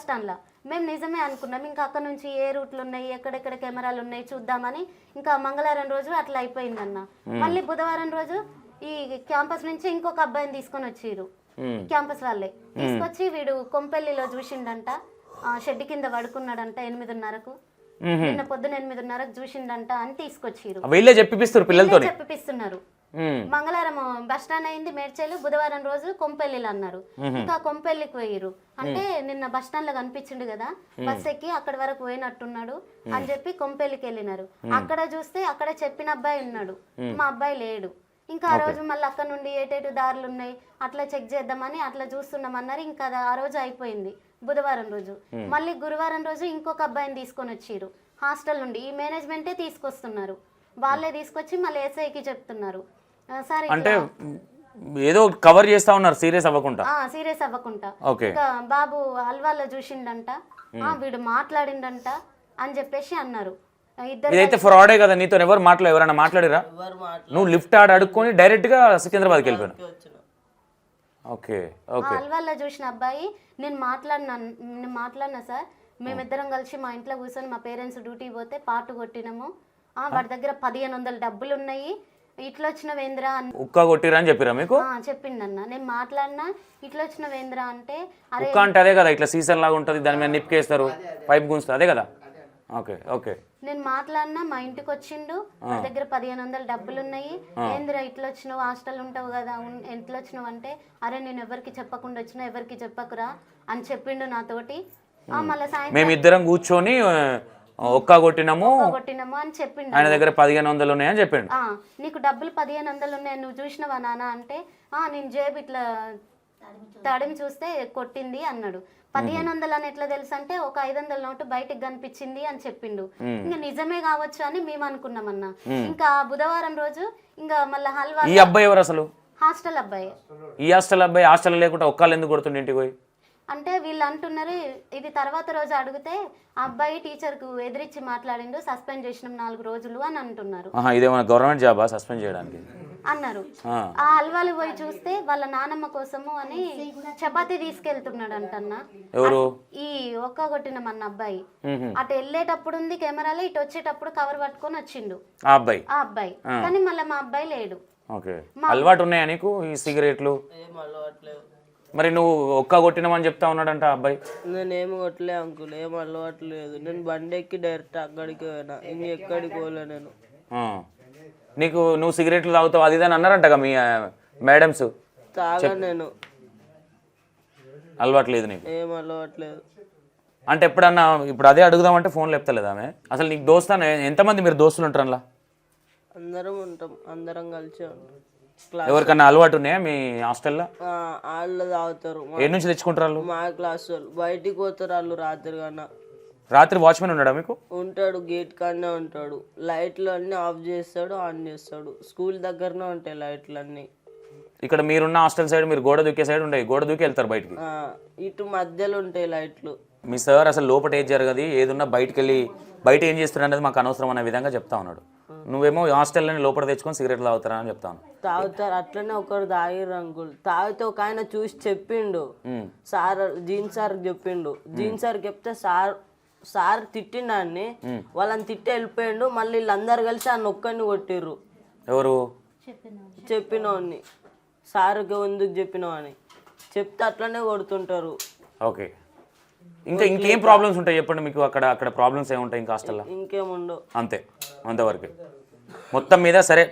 స్టాండ్ లో మేము నిజమే అనుకున్నాం. ఇంకా అక్కడ నుంచి ఏ రూట్లు ఉన్నాయి, ఎక్కడెక్కడ కెమెరాలు ఉన్నాయి చూద్దామని ఇంకా మంగళవారం రోజు అట్లా అయిపోయిందన్న. మళ్ళీ బుధవారం రోజు ఈ క్యాంపస్ నుంచి ఇంకొక అబ్బాయిని తీసుకొని వచ్చిర్రు, క్యాంపస్ వాళ్ళే తీసుకొచ్చి, వీడు కొంపెల్లిలో చూసిండంట, షెడ్ కింద పడుకున్నాడంట 8:30కు, నిన్న పొద్దున 8:30కు చూసిండంట అని తీసుకొచ్చిర్రు. చెప్పిస్తున్నారు. మంగళవారం బస్ స్టాండ్ అయింది మేడ్చల్, బుధవారం రోజు కొంపెల్లిలో అన్నారు. ఇంకా కొంపెల్లికి పోయిరు అంటే, నిన్న బస్ స్టాండ్ లో కనిపించిండు కదా, బస్ ఎక్కి అక్కడి వరకు పోయినట్టున్నాడు అని చెప్పి కొంపెల్లికి వెళ్ళినారు. అక్కడ చూస్తే అక్కడ చెప్పిన అబ్బాయి ఉన్నాడు, మా అబ్బాయి లేడు. ఇంకా ఆ రోజు మళ్ళీ అక్కడ నుండి ఏటేటు దారులు ఉన్నాయి అట్లా చెక్ చేద్దామని అట్లా చూస్తున్నామన్నారు. ఇంకా ఆ రోజు అయిపోయింది బుధవారం రోజు. మళ్ళీ గురువారం రోజు ఇంకొక అబ్బాయిని తీసుకొని వచ్చిర్రు హాస్టల్ నుండి. ఈ మేనేజ్మెంటే తీసుకొస్తున్నారు, వాళ్ళే తీసుకొచ్చి మళ్ళీ ఎస్ఐకి చెప్తున్నారు. సరే అంటే ఏదో కవర్ చేస్తా ఉన్నారు, సీరియస్ అవ్వకుండా. ఇంకా బాబు అల్వాల్లో చూసిండంట, వీడు మాట్లాడిండంట అని చెప్పేసి అన్నారు. ఇదైతే ఫ్రాడే కదా, నీతో ఎవరైనా మాట్లాడిరా? నువ్వు లిఫ్ట్ అడుక్కొని డైరెక్ట్ గా సికింద్రాబాద్కి వెళ్ళిపోయినా. అల్వాల్లో చూసిన అబ్బాయి, నేను మాట్లాడినా సార్, మేమిద్దరం కలిసి మా ఇంట్లో కూర్చొని మా పేరెంట్స్ డ్యూటీ పోతే పాటు కొట్టినాము, వాడి దగ్గర 1500 డబ్బులు ఉన్నాయి, ఇట్లా వచ్చిన వేంద్ర ఉక్క కొట్టిరా అని చెప్పిరా మీకు? చెప్పిండన్న. నేను మాట్లాడినా ఇట్లా వచ్చిన వేంద్ర అంటే, ఉక్క అంటే అదే కదా, ఇట్లా సీజన్ లాగా ఉంటది, దాని మీద నిప్కేస్తారు, పైప్ గుంజుతుంది, అదే కదా. నేను మాట్లాడినా, మా ఇంటికి వచ్చిండు, నా దగ్గర 1500 డబ్బులు ఉన్నాయి, ఏంద్ర ఇట్లా వచ్చినావు, హాస్టల్ ఉంటావు కదా, ఎట్లా వచ్చినావు అంటే, అరే నేను ఎవరికి చెప్పకుండా వచ్చినా, ఎవరికి చెప్పకురా అని చెప్పిండు నాతోటి. మళ్ళీ సాయంత్రం మేమిద్దరం కూర్చొని ఒక్క కొట్టినాము కొట్టినాము అని చెప్పిండు. ఆయన దగ్గర 1500 ఉన్నాయని చెప్పిండు. నీకు డబ్బులు 1500 ఉన్నాయి, నువ్వు చూసినవా నాన్న అంటే నేను జేబు ఇట్లా తడిమి చూస్తే కొట్టింది అన్నాడు. 1500 అని ఎట్లా తెలుసు అంటే ఒక 500 నోటు బయటకు కనిపించింది అని చెప్పిండు. ఇంకా నిజమే కావచ్చు అని మేము అనుకున్నామన్నా. ఇంకా బుధవారం రోజు ఇంకా మళ్ళీ హల్వా. ఈ అబ్బాయి ఎవరు అసలు? హాస్టల్ అబ్బాయి. ఈ హాస్టల్ అబ్బాయి హాస్టల్ లేకుండా ఒక్కళ్ళు ఎందుకు కొడుతుండే ఇంటికి పోయి? అంటే వీళ్ళు అంటున్నారు ఇది తర్వాత రోజు అడిగితే ఆ అబ్బాయి టీచర్కు ఎదిరించి మాట్లాడిండు, సస్పెండ్ చేసినాం 4 రోజులు అని అంటున్నారు. ఇదేమన్నా గవర్నమెంట్ జాబా సస్పెండ్ చేయడానికి అన్నారు. ఆ హల్వాలు పోయి చూస్తే వాళ్ళ నానమ్మ కోసము అని చపాతీ తీసుకెళ్తున్నాడు అంటన్నా. ఎవరు? ఈ ఒక్క కొట్టిన మన అబ్బాయి. అటు వెళ్ళేటప్పుడు ఉంది కెమెరాలో, ఇటు వచ్చేటప్పుడు కవర్ పట్టుకొని వచ్చిండు ఆ అబ్బాయి. కానీ మళ్ళీ మా అబ్బాయి లేడు. అలవాటు ఉన్నాయా నీకు ఈ సిగరెట్లు? ఏం అలవాట్లేదు. మరి నువ్వు ఒక్క కొట్టినామని చెప్తా ఉన్నాడంట అబ్బాయి. నేనేమి కొట్టలే అంకుల్, ఏం అలవాట్లేదు. నేను బండి ఎక్కి డైరెక్ట్ అక్కడికి పోయినా, ఇంకెక్కడికి పోలే నేను. నీకు నువ్వు సిగరెట్లు తాగుతావు అది అని అన్నారంటగా మీ మేడమ్స్? తాగా నేను. అలవాట్లేదు నీకు? ఏం అలవాట్లేదు. అంటే ఎప్పుడన్నా ఇప్పుడు అదే అడుగుదామంటే ఫోన్ లేపుతలేదు ఆమె. అసలు నీకు దోస్తాను ఎంతమంది మీరు దోస్తులు ఉంటారు అలా? అందరం ఉంటాం, అందరం కలిసి ఉంటాం. ఎవరికన్నా అలవాటు ఉన్నాయా మీ హాస్టల్లో? వాళ్ళు తాగుతారు. ఏ నుంచి తెచ్చుకుంటారు వాళ్ళు? మా క్లాస్ వాళ్ళు బయటికి పోతారు వాళ్ళు రాత్రి కన్నా. రాత్రి వాచ్మెన్ ఉన్నాడా మీకు? ఉంటాడు, గేట్ కాడనే ఉంటాడు. లైట్లు అన్నీ ఆఫ్ చేస్తాడు, ఆన్ చేస్తాడు. స్కూల్ దగ్గరనే ఉంటాయి లైట్లు అన్నీ. ఇక్కడ మీరున్న హాస్టల్ సైడ్ మీరు గోడ దూకే సైడ్ ఉంటాయి, గోడ దూకి వెళ్తారు బయటికి. ఇటు మధ్యలో ఉంటాయి లైట్లు. మీ సార్ అసలు లోపల ఏది జరగదు, ఏదున్నా బయటకు వెళ్ళి బయట ఏం చేస్తున్నారు అనేది మాకు అనవసరం అనే విధంగా చెప్తా ఉన్నాడు. నువ్వేమో హాస్టల్లోనే లోపల తెచ్చుకొని సిగరెట్లు తాగుతారా అని చెప్తాను. తాగుతారు, అట్లనే ఒకరు తాగిర్రు అంకుల్. తాగితే ఒక ఆయన చూసి చెప్పిండు, సార్ జీన్ సార్ చెప్పిండు. జీన్ సార్ చెప్తే సార్ తిట్టిండాన్ని, వాళ్ళని తిట్టి వెళ్ళిపోయిండు. మళ్ళీ వీళ్ళందరూ కలిసి ఆ నొక్కని కొట్టిర్రు. ఎవరు? చెప్పినోని, సార్కి ఎందుకు చెప్పినావు అని చెప్తే అట్లనే కొడుతుంటారు. ఓకే, ఇంకేం ప్రాబ్లమ్స్ ఉంటాయి చెప్పండి మీకు? అక్కడ ప్రాబ్లమ్స్ ఏముంటాయి ఇంకా హాస్టల్లో? ఇంకేముండవు, అంతే, అంతవరకే మొత్తం మీద. సరే,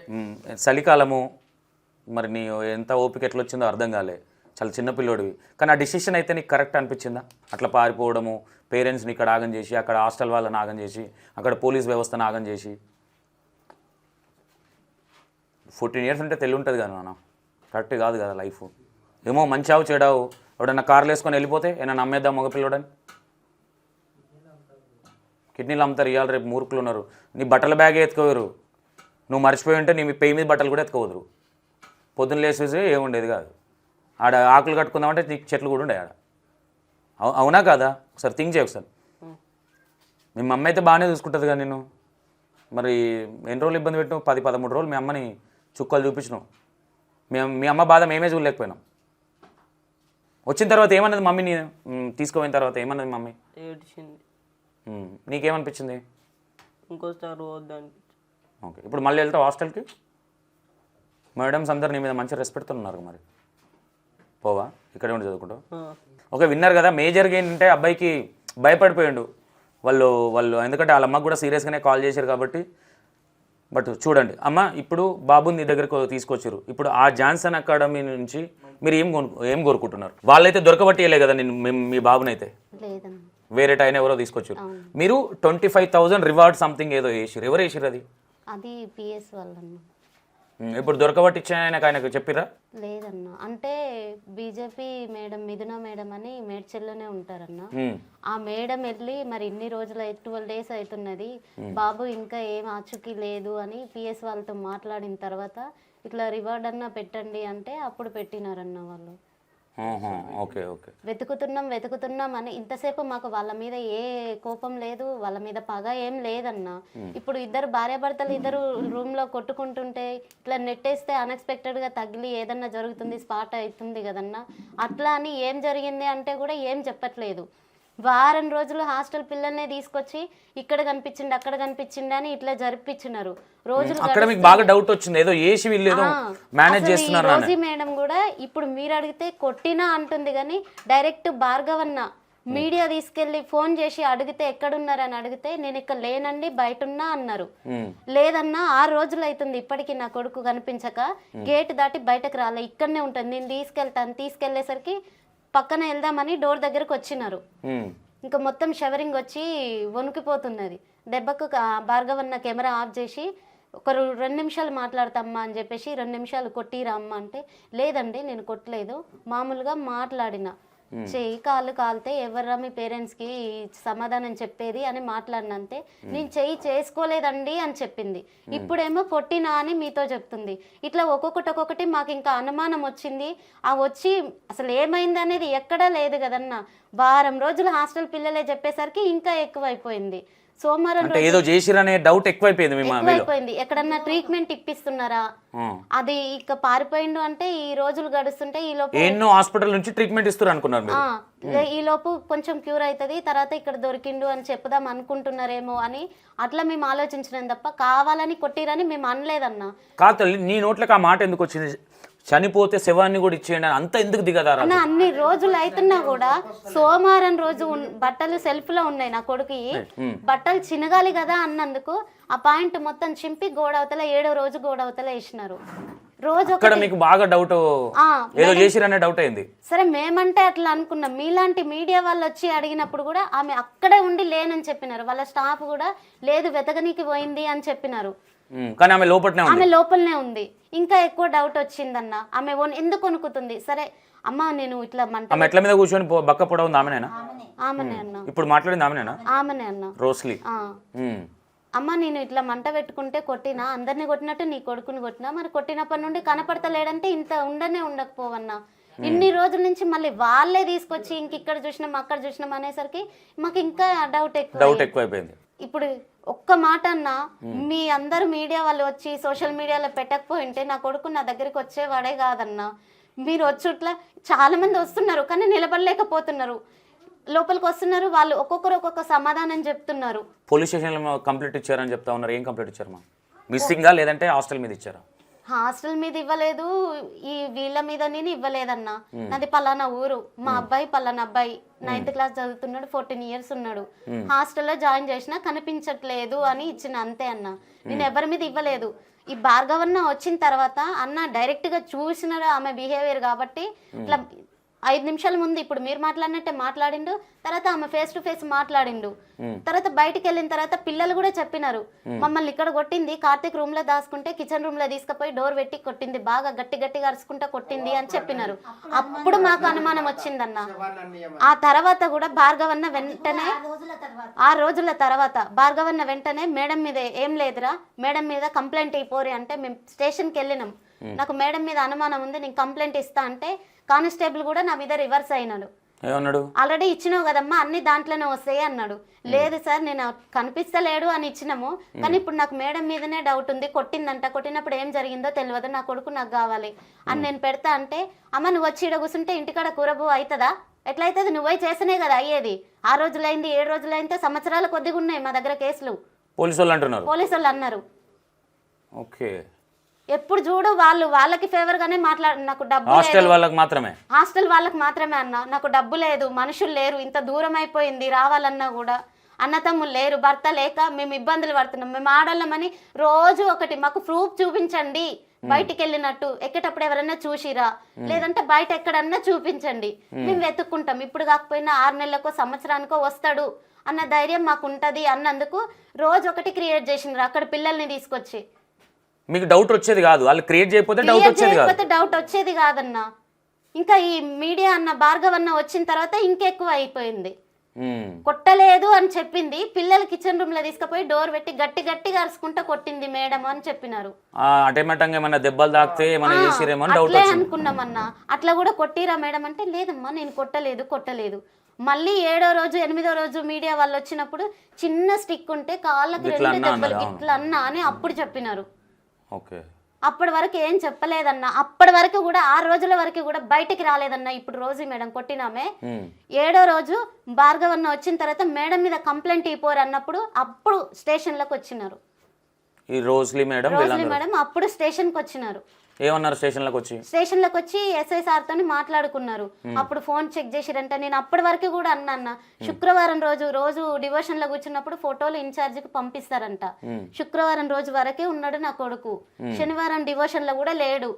చలికాలము, మరి నీ ఎంత ఓపిక ఎట్లా వచ్చిందో అర్థం కాలే, చాలా చిన్నపిల్లోడివి. కానీ ఆ డిసిషన్ అయితే నీకు కరెక్ట్ అనిపించిందా? అట్లా పారిపోవడము, పేరెంట్స్ని ఇక్కడ ఆగం చేసి, అక్కడ హాస్టల్ వాళ్ళని ఆగం చేసి, అక్కడ పోలీస్ వ్యవస్థను ఆగం చేసి. 14 years ఉంటే తెలివి ఉంటుంది కదా నాన్న, కరెక్ట్ కాదు కదా లైఫ్. ఏమో మంచావు చెడావు, ఎవడన్నా కార్లు వేసుకొని వెళ్ళిపోతే ఏమన్నా అమ్మేద్దాం మగపిల్లడని. కిడ్నీలు అమ్ముతారు ఇవాళ రేపు, మూర్ఖులు ఉన్నారు. నీ బట్టల బ్యాగే ఎత్తుకోవరు, నువ్వు మర్చిపోయి ఉంటే నీ పెయి మీద బట్టలు కూడా ఎత్తుకోవద్దు. పొద్దున్న లేసేసి ఏముండేది కాదు. ఆడ ఆకులు కట్టుకుందామంటే నీకు చెట్లు కూడా ఉండే ఆడ. అవునా కాదా? ఒకసారి థింక్ చేయ ఒకసారి. మీ అమ్మ అయితే బాగానే చూసుకుంటుంది కదా నేను. మరి ఎన్ని రోజులు ఇబ్బంది పెట్టినావు? 10-13 రోజులు మీ అమ్మని చుక్కలు చూపించినావు. మీ అమ్మ బాధ మేమే చూడలేకపోయినాం. వచ్చిన తర్వాత ఏమన్నది మమ్మీని తీసుకుపోయిన తర్వాత? ఏమన్నది మమ్మీ? ఏడ్చింది. నీకేమనిపించింది? ఇంకోసారి వద్దని. ఓకే, ఇప్పుడు మళ్ళీ వెళ్తావు హాస్టల్కి? మేడమ్స్ అందరు నీ మీద మంచి రెస్పెక్ట్తో ఉన్నారు. మరి పోవా? ఇక్కడే ఉండి చదువుకుంటావు? ఓకే, విన్నారు కదా. మేజర్గా ఏంటంటే అబ్బాయికి భయపడిపోయాడు వాళ్ళు ఎందుకంటే వాళ్ళ అమ్మకు కూడా సీరియస్గానే కాల్ చేశారు కాబట్టి. బట్ చూడండి అమ్మ, ఇప్పుడు బాబుని నీ దగ్గరకు తీసుకొచ్చారు. ఇప్పుడు ఆ జాన్సన్ అకాడమీ నుంచి మీరు ఏం కోరుకుంటున్నారు? వాళ్ళైతే దొరకబట్టియలే కదా నేను మీ బాబునైతే, వేరే టైం ఎవరో తీసుకొచ్చారు. మీరు 25,000 రివార్డ్ సంథింగ్ ఏదో వేసారు. ఎవరు వేసారు అది? అది పిఎస్ వాళ్ళన్న. ఇప్పుడు దొరకబట్టించిన ఆయనకు చెప్పిరా? లేదన్న, అంటే బీజేపీ మేడం మిథున మేడం అని మేడ్చల్లోనే ఉంటారన్న. ఆ మేడం వెళ్ళి మరి ఇన్ని రోజులు 12 days అవుతున్నది, బాబు ఇంకా ఏం ఆచూకీ లేదు అని పిఎస్ వాళ్ళతో మాట్లాడిన తర్వాత ఇట్లా రివార్డ్ అన్న పెట్టండి అంటే అప్పుడు పెట్టినారన్న వాళ్ళు. ఓకే ఓకే, వెతుకుతున్నాం అని. ఇంతసేపు మాకు వాళ్ళ మీద ఏ కోపం లేదు, వాళ్ళ మీద పగ ఏం లేదన్న. ఇప్పుడు ఇద్దరు భార్యాభర్తలు ఇద్దరు రూమ్ లో కొట్టుకుంటుంటే ఇట్లా నెట్టేస్తే అన్ఎక్స్పెక్టెడ్ గా తగిలి ఏదన్నా జరుగుతుంది, స్పాట్ అవుతుంది కదన్న. అట్లా అని ఏం జరిగింది అంటే కూడా ఏం చెప్పట్లేదు. వారం రోజులు హాస్టల్ పిల్లల్నే తీసుకొచ్చి ఇక్కడ కనిపించింది అక్కడ కనిపించింది అని ఇట్లా జరిపించినారు. రోజులు అక్కడ మీకు బాగా డౌట్ వచ్చింది, ఏదో ఏసి వీళ్ళు ఏదో మేనేజ్ చేస్తున్నారు. రోజీ మేడం కూడా ఇప్పుడు మీరు అడిగితే కొట్టినా అంటుంది కానీ డైరెక్ట్ భార్గవన్న మీడియా తీసుకెళ్లి ఫోన్ చేసి అడిగితే ఎక్కడున్నారని అడిగితే నేను ఇక్కడ లేనండి బయట ఉన్నా అన్నారు. లేదన్నా 6 రోజులు అవుతుంది ఇప్పటికీ నా కొడుకు కనిపించక, గేట్ దాటి బయటకు రాలే, ఇక్కడనే ఉంటుంది, నేను తీసుకెళ్తాను. తీసుకెళ్లేసరికి పక్కన వెళ్దామని డోర్ దగ్గరకు వచ్చినారు. ఇంకా మొత్తం షవరింగ్ వచ్చి వణుకిపోతున్నది. దెబ్బకు భార్గవన్న కెమెరా ఆఫ్ చేసి ఒకరు 2 నిమిషాలు మాట్లాడతామ్మా అని చెప్పేసి 2 నిమిషాలు కొట్టిరా అమ్మ అంటే, లేదండి నేను కొట్టలేదు, మామూలుగా మాట్లాడిన, చెయ్యి కాళ్ళు కాలితే ఎవర్రా మీ పేరెంట్స్కి సమాధానం చెప్పేది అని మాట్లాడినంతే, నేను చెయ్యి చేసుకోలేదండి అని చెప్పింది. ఇప్పుడేమో కొట్టినా అని మీతో చెప్తుంది. ఇట్లా ఒక్కొక్కటి మాకు ఇంకా అనుమానం వచ్చింది. ఆ వచ్చి అసలు ఏమైంది అనేది ఎక్కడా లేదు కదన్నా. వారం రోజులు హాస్టల్ పిల్లలే చెప్పేసరికి ఇంకా ఎక్కువైపోయింది. సోమవారం అంటే ఏదో చేసిరనే డౌట్ ఎక్కువైపోయింది. ఎక్కువైపోయింది. ఎక్కడన్నా ట్రీట్మెంట్ ఇప్పిస్తున్నారా, అది ఇక పారిపోయిండు అంటే ఈ రోజులు గడుస్తుంటే ఈ లోపు ఎన్నో హాస్పిటల్ నుంచి ట్రీట్మెంట్ ఇస్తారు అనుకున్నారు మీరు. ఈ లోపు కొంచెం క్యూర్ అవుతుంది, తర్వాత ఇక్కడ దొరికిండు అని చెప్పుదాం అనుకుంటున్నారేమో అని అట్లా మేము ఆలోచించినాం తప్ప కావాలని కొట్టిరని మేము అనలేదన్నా. కాదు, నీ నోట్లకు ఆ మాట ఎందుకు వచ్చింది? చనిపోతే శవాన్ని కూడా ఇచ్చేయండి అంత ఎందుకు దిగదారా? అన్ని రోజులు అవుతున్నా కూడా సోమవారం రోజు బట్టలు సెల్ఫ్ లో ఉన్నాయి నా కొడుకు, బట్టలు చినగాలి కదా అన్నందుకు ఆ పాయింట్ మొత్తం చింపి గోడవతల 7వ రోజు గోడవతల వేసినారు. రోజు అక్కడ మీకు బాగా డౌట్ ఏదో చేసిరనే డౌట్ అయింది. సరే మేమంటే అట్లా అనుకున్నాం. మీలాంటి మీడియా వాళ్ళు వచ్చి అడిగినప్పుడు కూడా ఆమె అక్కడే ఉండి లేనని చెప్పినారు. వాళ్ళ స్టాఫ్ కూడా లేదు వెతకనీకి పోయింది అని చెప్పినారు. కానీ ఆమె లోపలనే ఉంది. ఇంకా ఎక్కువ డౌట్ వచ్చిందన్న. ఆమె ఎందుకు వణుకుతుంది? సరే అమ్మ నేను ఇట్లా మెట్ల మీద కూర్చొని బక్క పొడ ఉంది ఆమెనేనా? ఆమెనే అన్న. ఇప్పుడు మాట్లాడింది ఆమెనేనా? ఆమెనే అన్న. రోస్లీ. అమ్మ నేను ఇట్లా మంట పెట్టుకుంటే కొట్టినా, అందరిని కొట్టినట్టు నీ కొడుకుని కొట్టినా, మరి కొట్టినప్పటి నుండి కనపడతలేడంటే ఇంత ఉండకపోవన్నా. ఇన్ని రోజుల నుంచి మళ్ళీ వాళ్ళే తీసుకొచ్చి ఇక్కడ చూసినాం అక్కడ చూసినాం అనేసరికి మాకు ఇంకా డౌట్ ఎక్కువైపోయింది. ఇప్పుడు ఒక్క మాట అన్నా మీ అందరు మీడియా వాళ్ళు వచ్చి సోషల్ మీడియాలో పెట్టకపోయింటే నా కొడుకు నా దగ్గరికి వచ్చేవాడే కాదన్నా. మీరు వచ్చుట్లా చాలా మంది వస్తున్నారు కానీ నిలబడలేకపోతున్నారు. లోపలికి వస్తున్నారు, వాళ్ళు ఒక్కొక్కరు ఒక్కొక్క సమాధానం చెప్తున్నారు. పోలీస్ స్టేషన్లో కంప్లైంట్ ఇచ్చారని చెప్తా ఉన్నారు. ఏం కంప్లైంట్ ఇచ్చారు? మిస్సింగా లేదంటే హాస్టల్ మీద ఇచ్చారా? హాస్టల్ మీద ఇవ్వలేదు, ఈ వీళ్ళ మీద నేను ఇవ్వలేదన్నా. నాది పలానా ఊరు, మా అబ్బాయి పలానా అబ్బాయి 9th క్లాస్ చదువుతున్నాడు, 14 years ఉన్నాడు, హాస్టల్లో జాయిన్ చేసినా కనిపించట్లేదు అని ఇచ్చిన అంతే అన్న. నేను ఎవరి మీద ఇవ్వలేదు. ఈ భార్గవన్న వచ్చిన తర్వాత అన్న డైరెక్ట్ గా చూసినారు ఆమె బిహేవియర్ కాబట్టి ఇట్లా 5 నిమిషాల ముందు ఇప్పుడు మీరు మాట్లాడినట్టే మాట్లాడిండు, తర్వాత ఆమె ఫేస్ టు ఫేస్ మాట్లాడిండు. తర్వాత బయటికి వెళ్ళిన తర్వాత పిల్లలు కూడా చెప్పినారు, మమ్మల్ని ఇక్కడ కొట్టింది, కార్తీక్ రూమ్ లో దాచుకుంటే కిచెన్ రూమ్ లో తీసుకుపోయి డోర్ పెట్టి కొట్టింది, బాగా గట్టిగా అరుచుకుంటా కొట్టింది అని చెప్పినారు. అప్పుడు మాకు అనుమానం వచ్చిందన్న. ఆ తర్వాత కూడా భార్గవన్న వెంటనే 6 రోజుల తర్వాత భార్గవన్న వెంటనే మేడం మీద ఏం లేదురా, మేడం మీద కంప్లైంట్ అయిపోరి అంటే మేము స్టేషన్కి వెళ్ళినాం. నాకు మేడం మీద అనుమానం ఉంది, నేను కంప్లైంట్ ఇస్తా అంటే కానిస్టేబుల్ కూడా నా మీద రివర్స్ అయినాడు. ఆల్రెడీ ఇచ్చినావు కదమ్మా అన్ని దాంట్లోనే వస్తాయి అన్నాడు. లేదు సార్ నేను కనిపిస్తలేడు అని ఇచ్చినాము, కానీ ఇప్పుడు నాకు మేడం మీదనే డౌట్ ఉంది, కొట్టిందంట, కొట్టినప్పుడు ఏం జరిగిందో తెలియదు, నా కొడుకు నాకు కావాలి అని నేను పెడతా అంటే, అమ్మ నువ్వు వచ్చి ఈడ కూర్చుంటే ఇంటికాడ కూరబు అవుతుందా? ఎట్లయితుంది? నువ్వే చేసినే కదా అయ్యేది. 6 రోజులైంది 7 రోజులైంది, సంవత్సరాల కొద్దిగా ఉన్నాయి మా దగ్గర కేసులు. పోలీసు వాళ్ళు అన్నారు. ఎప్పుడు చూడు వాళ్ళకి ఫేవర్ గానే నాకు డబ్బు హాస్టల్ వాళ్ళకి మాత్రమే అన్న. నాకు డబ్బు లేదు, మనుషులు లేరు, ఇంత దూరం అయిపోయింది, రావాలన్నా కూడా అన్నతమ్ములు లేరు, భర్త లేక మేము ఇబ్బందులు పడుతున్నాం, మేము ఆడోళ్ళమని రోజు ఒకటి మాకు ప్రూఫ్ చూపించండి, బయటికి వెళ్ళినట్టు ఎక్కేటప్పుడు ఎవరన్నా చూసిరా, లేదంటే బయట ఎక్కడన్నా చూపించండి, మేము వెతుక్కుంటాం, ఇప్పుడు కాకపోయినా 6 నెలలకో సంవత్సరానికో వస్తాడు అన్న ధైర్యం మాకు ఉంటది అన్నందుకు రోజు ఒకటి క్రియేట్ చేసినారు అక్కడ పిల్లల్ని తీసుకొచ్చి. మీకు డౌట్ వచ్చేది కాదు, వాళ్ళు క్రియేట్ చేయకపోతే డౌట్ వచ్చేది కాదన్న. ఇంకా ఈ మీడియా అన్న భార్గవ్ అన్న వచ్చిన తర్వాత ఇంకెక్కువ అయిపోయింది. కొట్టలేదు అని చెప్పింది, పిల్లలు కిచెన్ రూమ్ లో తీసుకుపోయి డోర్ పెట్టి గట్టిగా అరుచుకుంటా కొట్టింది మేడం అని చెప్పినారు. దెబ్బలు తాకితే అనుకున్నామన్నా. అట్లా కూడా కొట్టిరా మేడం అంటే, లేదమ్మా నేను కొట్టలేదు. మళ్ళీ 7వ రోజు 8వ రోజు మీడియా వాళ్ళు వచ్చినప్పుడు చిన్న స్టిక్ ఉంటే కాళ్ళకి 2 దెబ్బలు ఇట్లా అన్నా అని అప్పుడు చెప్పినారు. అప్పటి వరకు ఏం చెప్పలేదన్న. అప్పటి వరకు కూడా 6 రోజుల వరకు కూడా బయటికి రాలేదన్న. ఇప్పుడు రోజు మేడం కొట్టినామే 7వ రోజు భార్గవన్న వచ్చిన తర్వాత మేడం మీద కంప్లైంట్ ఇవ్వరు అన్నప్పుడు అప్పుడు స్టేషన్లోకి వచ్చినారు. ఈ రోజ్లీ మేడం అప్పుడు స్టేషన్కి వచ్చినారు. ఏమన్నారు? స్టేషన్లోకి వచ్చి ఎస్ఐ సార్ తోని మాట్లాడుకున్నారు. అప్పుడు ఫోన్ చెక్ చేసిరంట. నేను అప్పటి వరకు కూడా అన్నా, శుక్రవారం రోజు డివోషన్ లో కూర్చున్నప్పుడు ఫోటోలు ఇన్ఛార్జ్ కి పంపిస్తారంట. శుక్రవారం రోజు వరకే ఉన్నాడు నా కొడుకు, శనివారం డివోషన్ లో కూడా లేడు,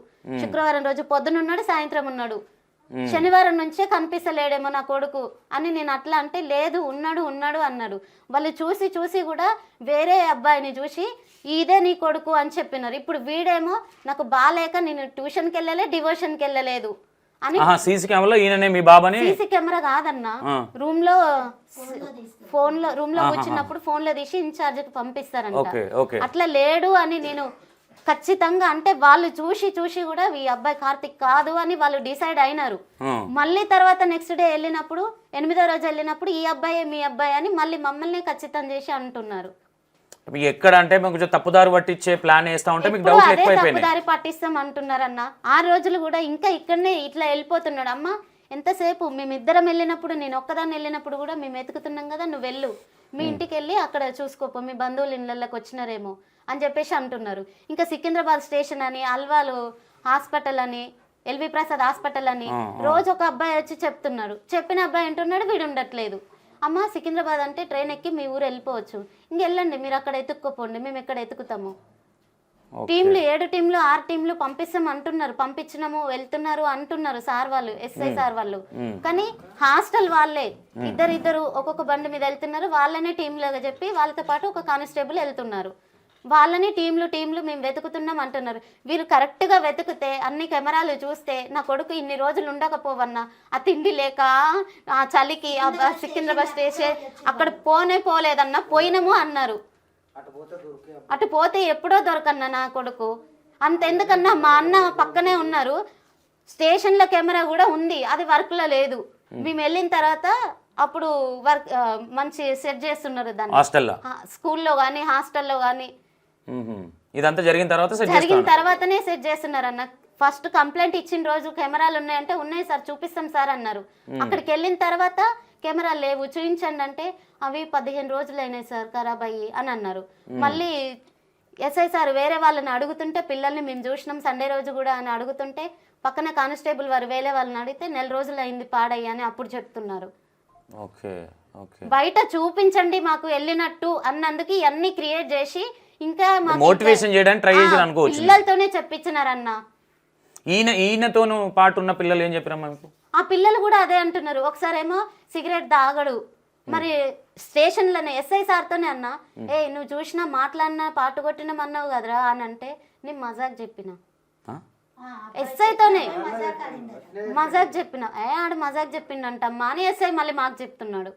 శుక్రవారం రోజు పొద్దునున్నాడు సాయంత్రం ఉన్నాడు. శనివారం నుంచే కనిపిస్తలేడేమో నా కొడుకు అని నేను అట్లా అంటే లేదు ఉన్నాడు అన్నారు. వాళ్ళు చూసి కూడా వేరే అబ్బాయిని చూసి ఇదే నీ కొడుకు అని చెప్పినారు. ఇప్పుడు వీడేమో నాకు బాలేక నేను ట్యూషన్కి వెళ్ళలే డివోషన్కి వెళ్ళలేదు అని. సీసీ కెమెరాలో ఈయననే మీ బాబాని? సీసీ కెమెరా కాదన్న, రూమ్ లో వచ్చినప్పుడు ఫోన్ లో తీసి ఇన్ఛార్జ్ కి పంపిస్తారంట. అట్లా లేడు అని నేను ఖచ్చితంగా అంటే వాళ్ళు చూసి కూడా ఈ అబ్బాయి కార్తిక్ కాదు అని వాళ్ళు డిసైడ్ అయినారు. మళ్ళీ తర్వాత నెక్స్ట్ డే వెళ్ళినప్పుడు 8వ రోజు వెళ్ళినప్పుడు ఈ అబ్బాయే మీ అబ్బాయి అని మళ్ళీ మమ్మల్ని ఖచ్చితం చేసి అంటున్నారు. మీకు ఎక్కడ అంటే మేము కొంచెం తప్పుదారి పట్టించే ప్లాన్ వేస్తా ఉంటే మీకు డౌట్ ఎక్కువైపోయింది. తప్పుదారి పట్టిస్తాం అంటున్నారన్న. 6 రోజులు కూడా ఇంకా ఇక్కడనే ఇట్లా వెళ్ళిపోతున్నాడు. అమ్మ ఎంతసేపు మేమిద్దరం వెళ్ళినప్పుడు, నేను ఒక్కదాన్ని వెళ్ళినప్పుడు కూడా మేము ఎతుకుతున్నాం కదా, నువ్వు వెళ్ళు మీ ఇంటికి వెళ్ళి అక్కడ చూసుకోపో, మీ బంధువులు ఇళ్ళకి వచ్చినారేమో అని చెప్పేసి అంటున్నారు. ఇంకా సికింద్రాబాద్ స్టేషన్ అని, అల్వాలు హాస్పిటల్ అని, ఎల్వి ప్రసాద్ హాస్పిటల్ అని రోజు ఒక అబ్బాయి వచ్చి చెప్తున్నాడు. చెప్పిన అబ్బాయి అంటున్నాడు వీడు ఉండట్లేదు. అమ్మ సికింద్రాబాద్ అంటే ట్రైన్ ఎక్కి మీ ఊరు వెళ్ళిపోవచ్చు, ఇంకెళ్ళండి మీరు అక్కడ ఎత్తుక్కోపోండి, మేము ఎక్కడ ఎత్తుకుతాము. టీంలు 7 టీంలు 6 టీంలు పంపిస్తాం అంటున్నారు, పంపించినాము వెళ్తున్నారు అంటున్నారు సార్ వాళ్ళు, ఎస్ఐ సార్ వాళ్ళు. కానీ హాస్టల్ వాళ్ళే ఇద్దరు ఒక్కొక్క బండి మీద వెళ్తున్నారు, వాళ్ళనే టీంలుగా చెప్పి వాళ్ళతో పాటు ఒక కానిస్టేబుల్ వెళ్తున్నారు. వాళ్ళని టీంలు మేము వెతుకుతున్నాం అంటున్నారు. వీరు కరెక్ట్గా వెతికితే అన్ని కెమెరాలు చూస్తే నా కొడుకు ఇన్ని రోజులు ఉండకపోవన్నా, ఆ తిండి లేక ఆ చలికి ఆ సికింద్రాబాద్ స్టేషన్ అక్కడ పోలేదన్నా, పోయినాము అన్నారు. అటు పోతే ఎప్పుడో దొరకన్నా నా కొడుకు. అంతెందుకన్నా మా అన్న పక్కనే ఉన్నారు, స్టేషన్లో కెమెరా కూడా ఉంది, అది వర్క్లో లేదు. మేము వెళ్ళిన తర్వాత అప్పుడు వర్క్ మంచి సెట్ చేస్తున్నారు దాన్ని, స్కూల్లో కానీ హాస్టల్లో కానీ. ఇదంతా జరిగిన తర్వాతనే సెట్ చేస్తున్నారు అన్న. ఫస్ట్ కంప్లైంట్ ఇచ్చిన రోజు కెమెరాలు ఉన్నాయంటే ఉన్నాయి సార్ చూపిస్తాం సార్ అన్నారు. అక్కడికి వెళ్ళిన తర్వాత కెమెరాలు లేవు చూపించండి అంటే అవి 15 రోజులు అయినాయి సార్ ఖరాబ్ అయ్యి అని అన్నారు. మళ్ళీ ఎస్ఐ సార్ వేరే వాళ్ళని అడుగుతుంటే పిల్లల్ని మేము చూసినాం సండే రోజు కూడా అని అడుగుతుంటే పక్కన కానిస్టేబుల్ వారు వేరే వాళ్ళని అడిగితే 4 రోజులు అయింది పాడయ్యి అని అప్పుడు చెప్తున్నారు. బయట చూపించండి మాకు వెళ్ళినట్టు అన్నందుకు ఇవన్నీ క్రియేట్ చేసి ఇంకా మోటివేషన్ చేయడానికి ట్రై చేశారు అనుకోవచ్చు. పిల్లలతోనే చెప్పించినారన్న. ఈయనతోను పాటు ఉన్న పిల్లలు ఏం చెప్పారమ్మా మీకు? ఆ పిల్లలు కూడా అదే అంటున్నారు. ఒకసారి ఏమో సిగరెట్ తాగడు, మరి స్టేషన్లోనే ఎస్ఐ సార్తోనే అన్నా, ఏ నువ్వు చూసినా మాట్లాడినా పాటు కొట్టినామన్నావు కదరా అని అంటే నేను మజాక్ చెప్పిన, ఎస్ఐతోనే మజాక్ చెప్పిన. ఆడు మజాక్ చెప్పిండంటమ్మా అని ఎస్ఐ మళ్ళీ మాకు చెప్తున్నాడు.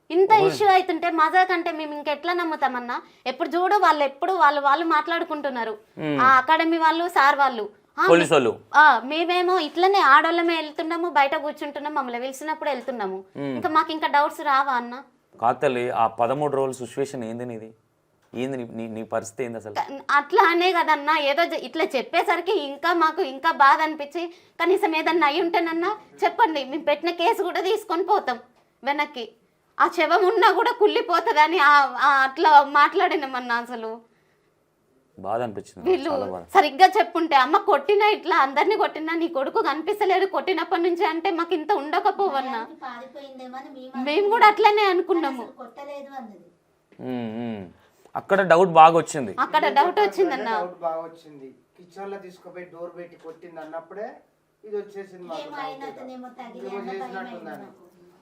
ఇంత ఇష్యూ అవుతుంటే మజాక్ అంటే మేము ఇంకెట్లా నమ్ముతామన్నా? ఎప్పుడు చూడు వాళ్ళు మాట్లాడుకుంటున్నారు, ఆ అకాడమీ వాళ్ళు సార్ వాళ్ళు. మేమేమో ఇట్లనే ఆడోళ్ళమే వెళ్తున్నాము, బయట కూర్చుంటున్నాము, మమ్మల్ని పిలిచినప్పుడు వెళ్తున్నాము. ఇంకా మాకు ఇంకా డౌట్స్ రావా అన్న? కాతల్లి ఆ 13 రోజుల సిచ్యువేషన్ ఏంది నీది? ఏంది నీ పరిస్థితి ఏంది అసలు? అట్లా అనే కదన్నా, ఏదో ఇట్లా చెప్పేసరికి ఇంకా మాకు ఇంకా బాధ అనిపించి కనీసం ఏదన్నా అయి ఉంటేనన్నా చెప్పండి, మేము పెట్టిన కేసు కూడా తీసుకొని పోతాం వెనక్కి. ఆ శవం ఉన్నా కూడా కుళ్ళిపోతుంది అని అట్లా మాట్లాడినామన్నా. అసలు బాధ అనిపించింది. వీళ్ళు సరిగ్గా చెప్పుంటే అమ్మ కొట్టినా ఇట్లా అందరినీ కొట్టినా నీ కొడుకు కనిపిస్తలేడు కొట్టినప్పటి నుంచి అంటే మాకు ఇంత ఉండకపోవన్నా. మేము కూడా అట్లనే అనుకున్నాము. అక్కడ డౌట్ బాగా వచ్చింది. అక్కడ డౌట్ వచ్చిందన్న, బాగా వచ్చింది. కిచెన్ లో తీసుకుపోయి డోర్ పెట్టి కొట్టింది అన్నప్పుడే ఇది వచ్చేసింది.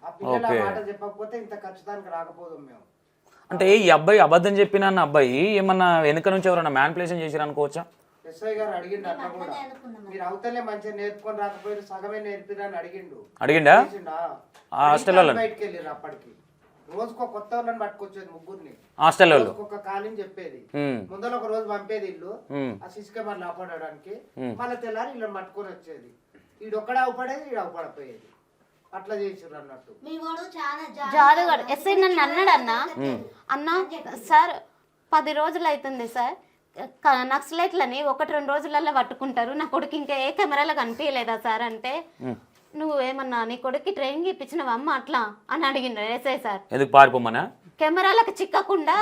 ఆ పిల్లల మాట చెప్పకపోతే ఇంత ఖచ్చితానికి రాకపోదు మేము. అంటే ఈ అబ్బాయి అబద్ధం చెప్పిన అబ్బాయి ఏమన్నా వెనుక నుంచి ఎవరన్నా మ్యానిపులేషన్ చేసిరు అనుకోవచ్చా? ఎస్ఐ గారు అడిగిండు అట్లా కూడా, మీరు అవతలే మంచిగా నేర్చుకొని రాకపోతే సగమే నేర్పిరని అడిగిండా? హాస్టల్ బయటకు వెళ్ళారు. అప్పటికి రోజుకు కొత్త వాళ్ళని పట్టుకొచ్చేది, 3 హాస్టల్ ఒక్కొక్క కాలిని చెప్పేది. ముందర ఒక రోజు పంపేది ఇల్లు ఆ సిసి కెమెరాలు ఆపడడానికి, మళ్ళీ తెల్లారి ఇల్లు పట్టుకొని వచ్చేది. ఈడొక్కడే అవపడేది, ఈడ అవపడపోయేది. అట్లా చేసిర్రు అన్నట్టు. జాదుగాడు ఎస్ఐ నన్ను అన్నాడు అన్న సార్ 10 రోజులు అవుతుంది సార్, నక్సలైట్లని 1-2 రోజులలో పట్టుకుంటారు, నా కొడుకు ఇంకా ఏ కెమెరాలో కనిపించలేదా సార్ అంటే, నువ్వు ఏమన్నా నీ కొడుకు ట్రైనింగ్ ఇప్పించినవా అమ్మ అట్లా అని అడిగిండు ఎస్ఐ సార్. ఎందుకు పారిపోమనా? కెమెరాలకు చిక్కకుండా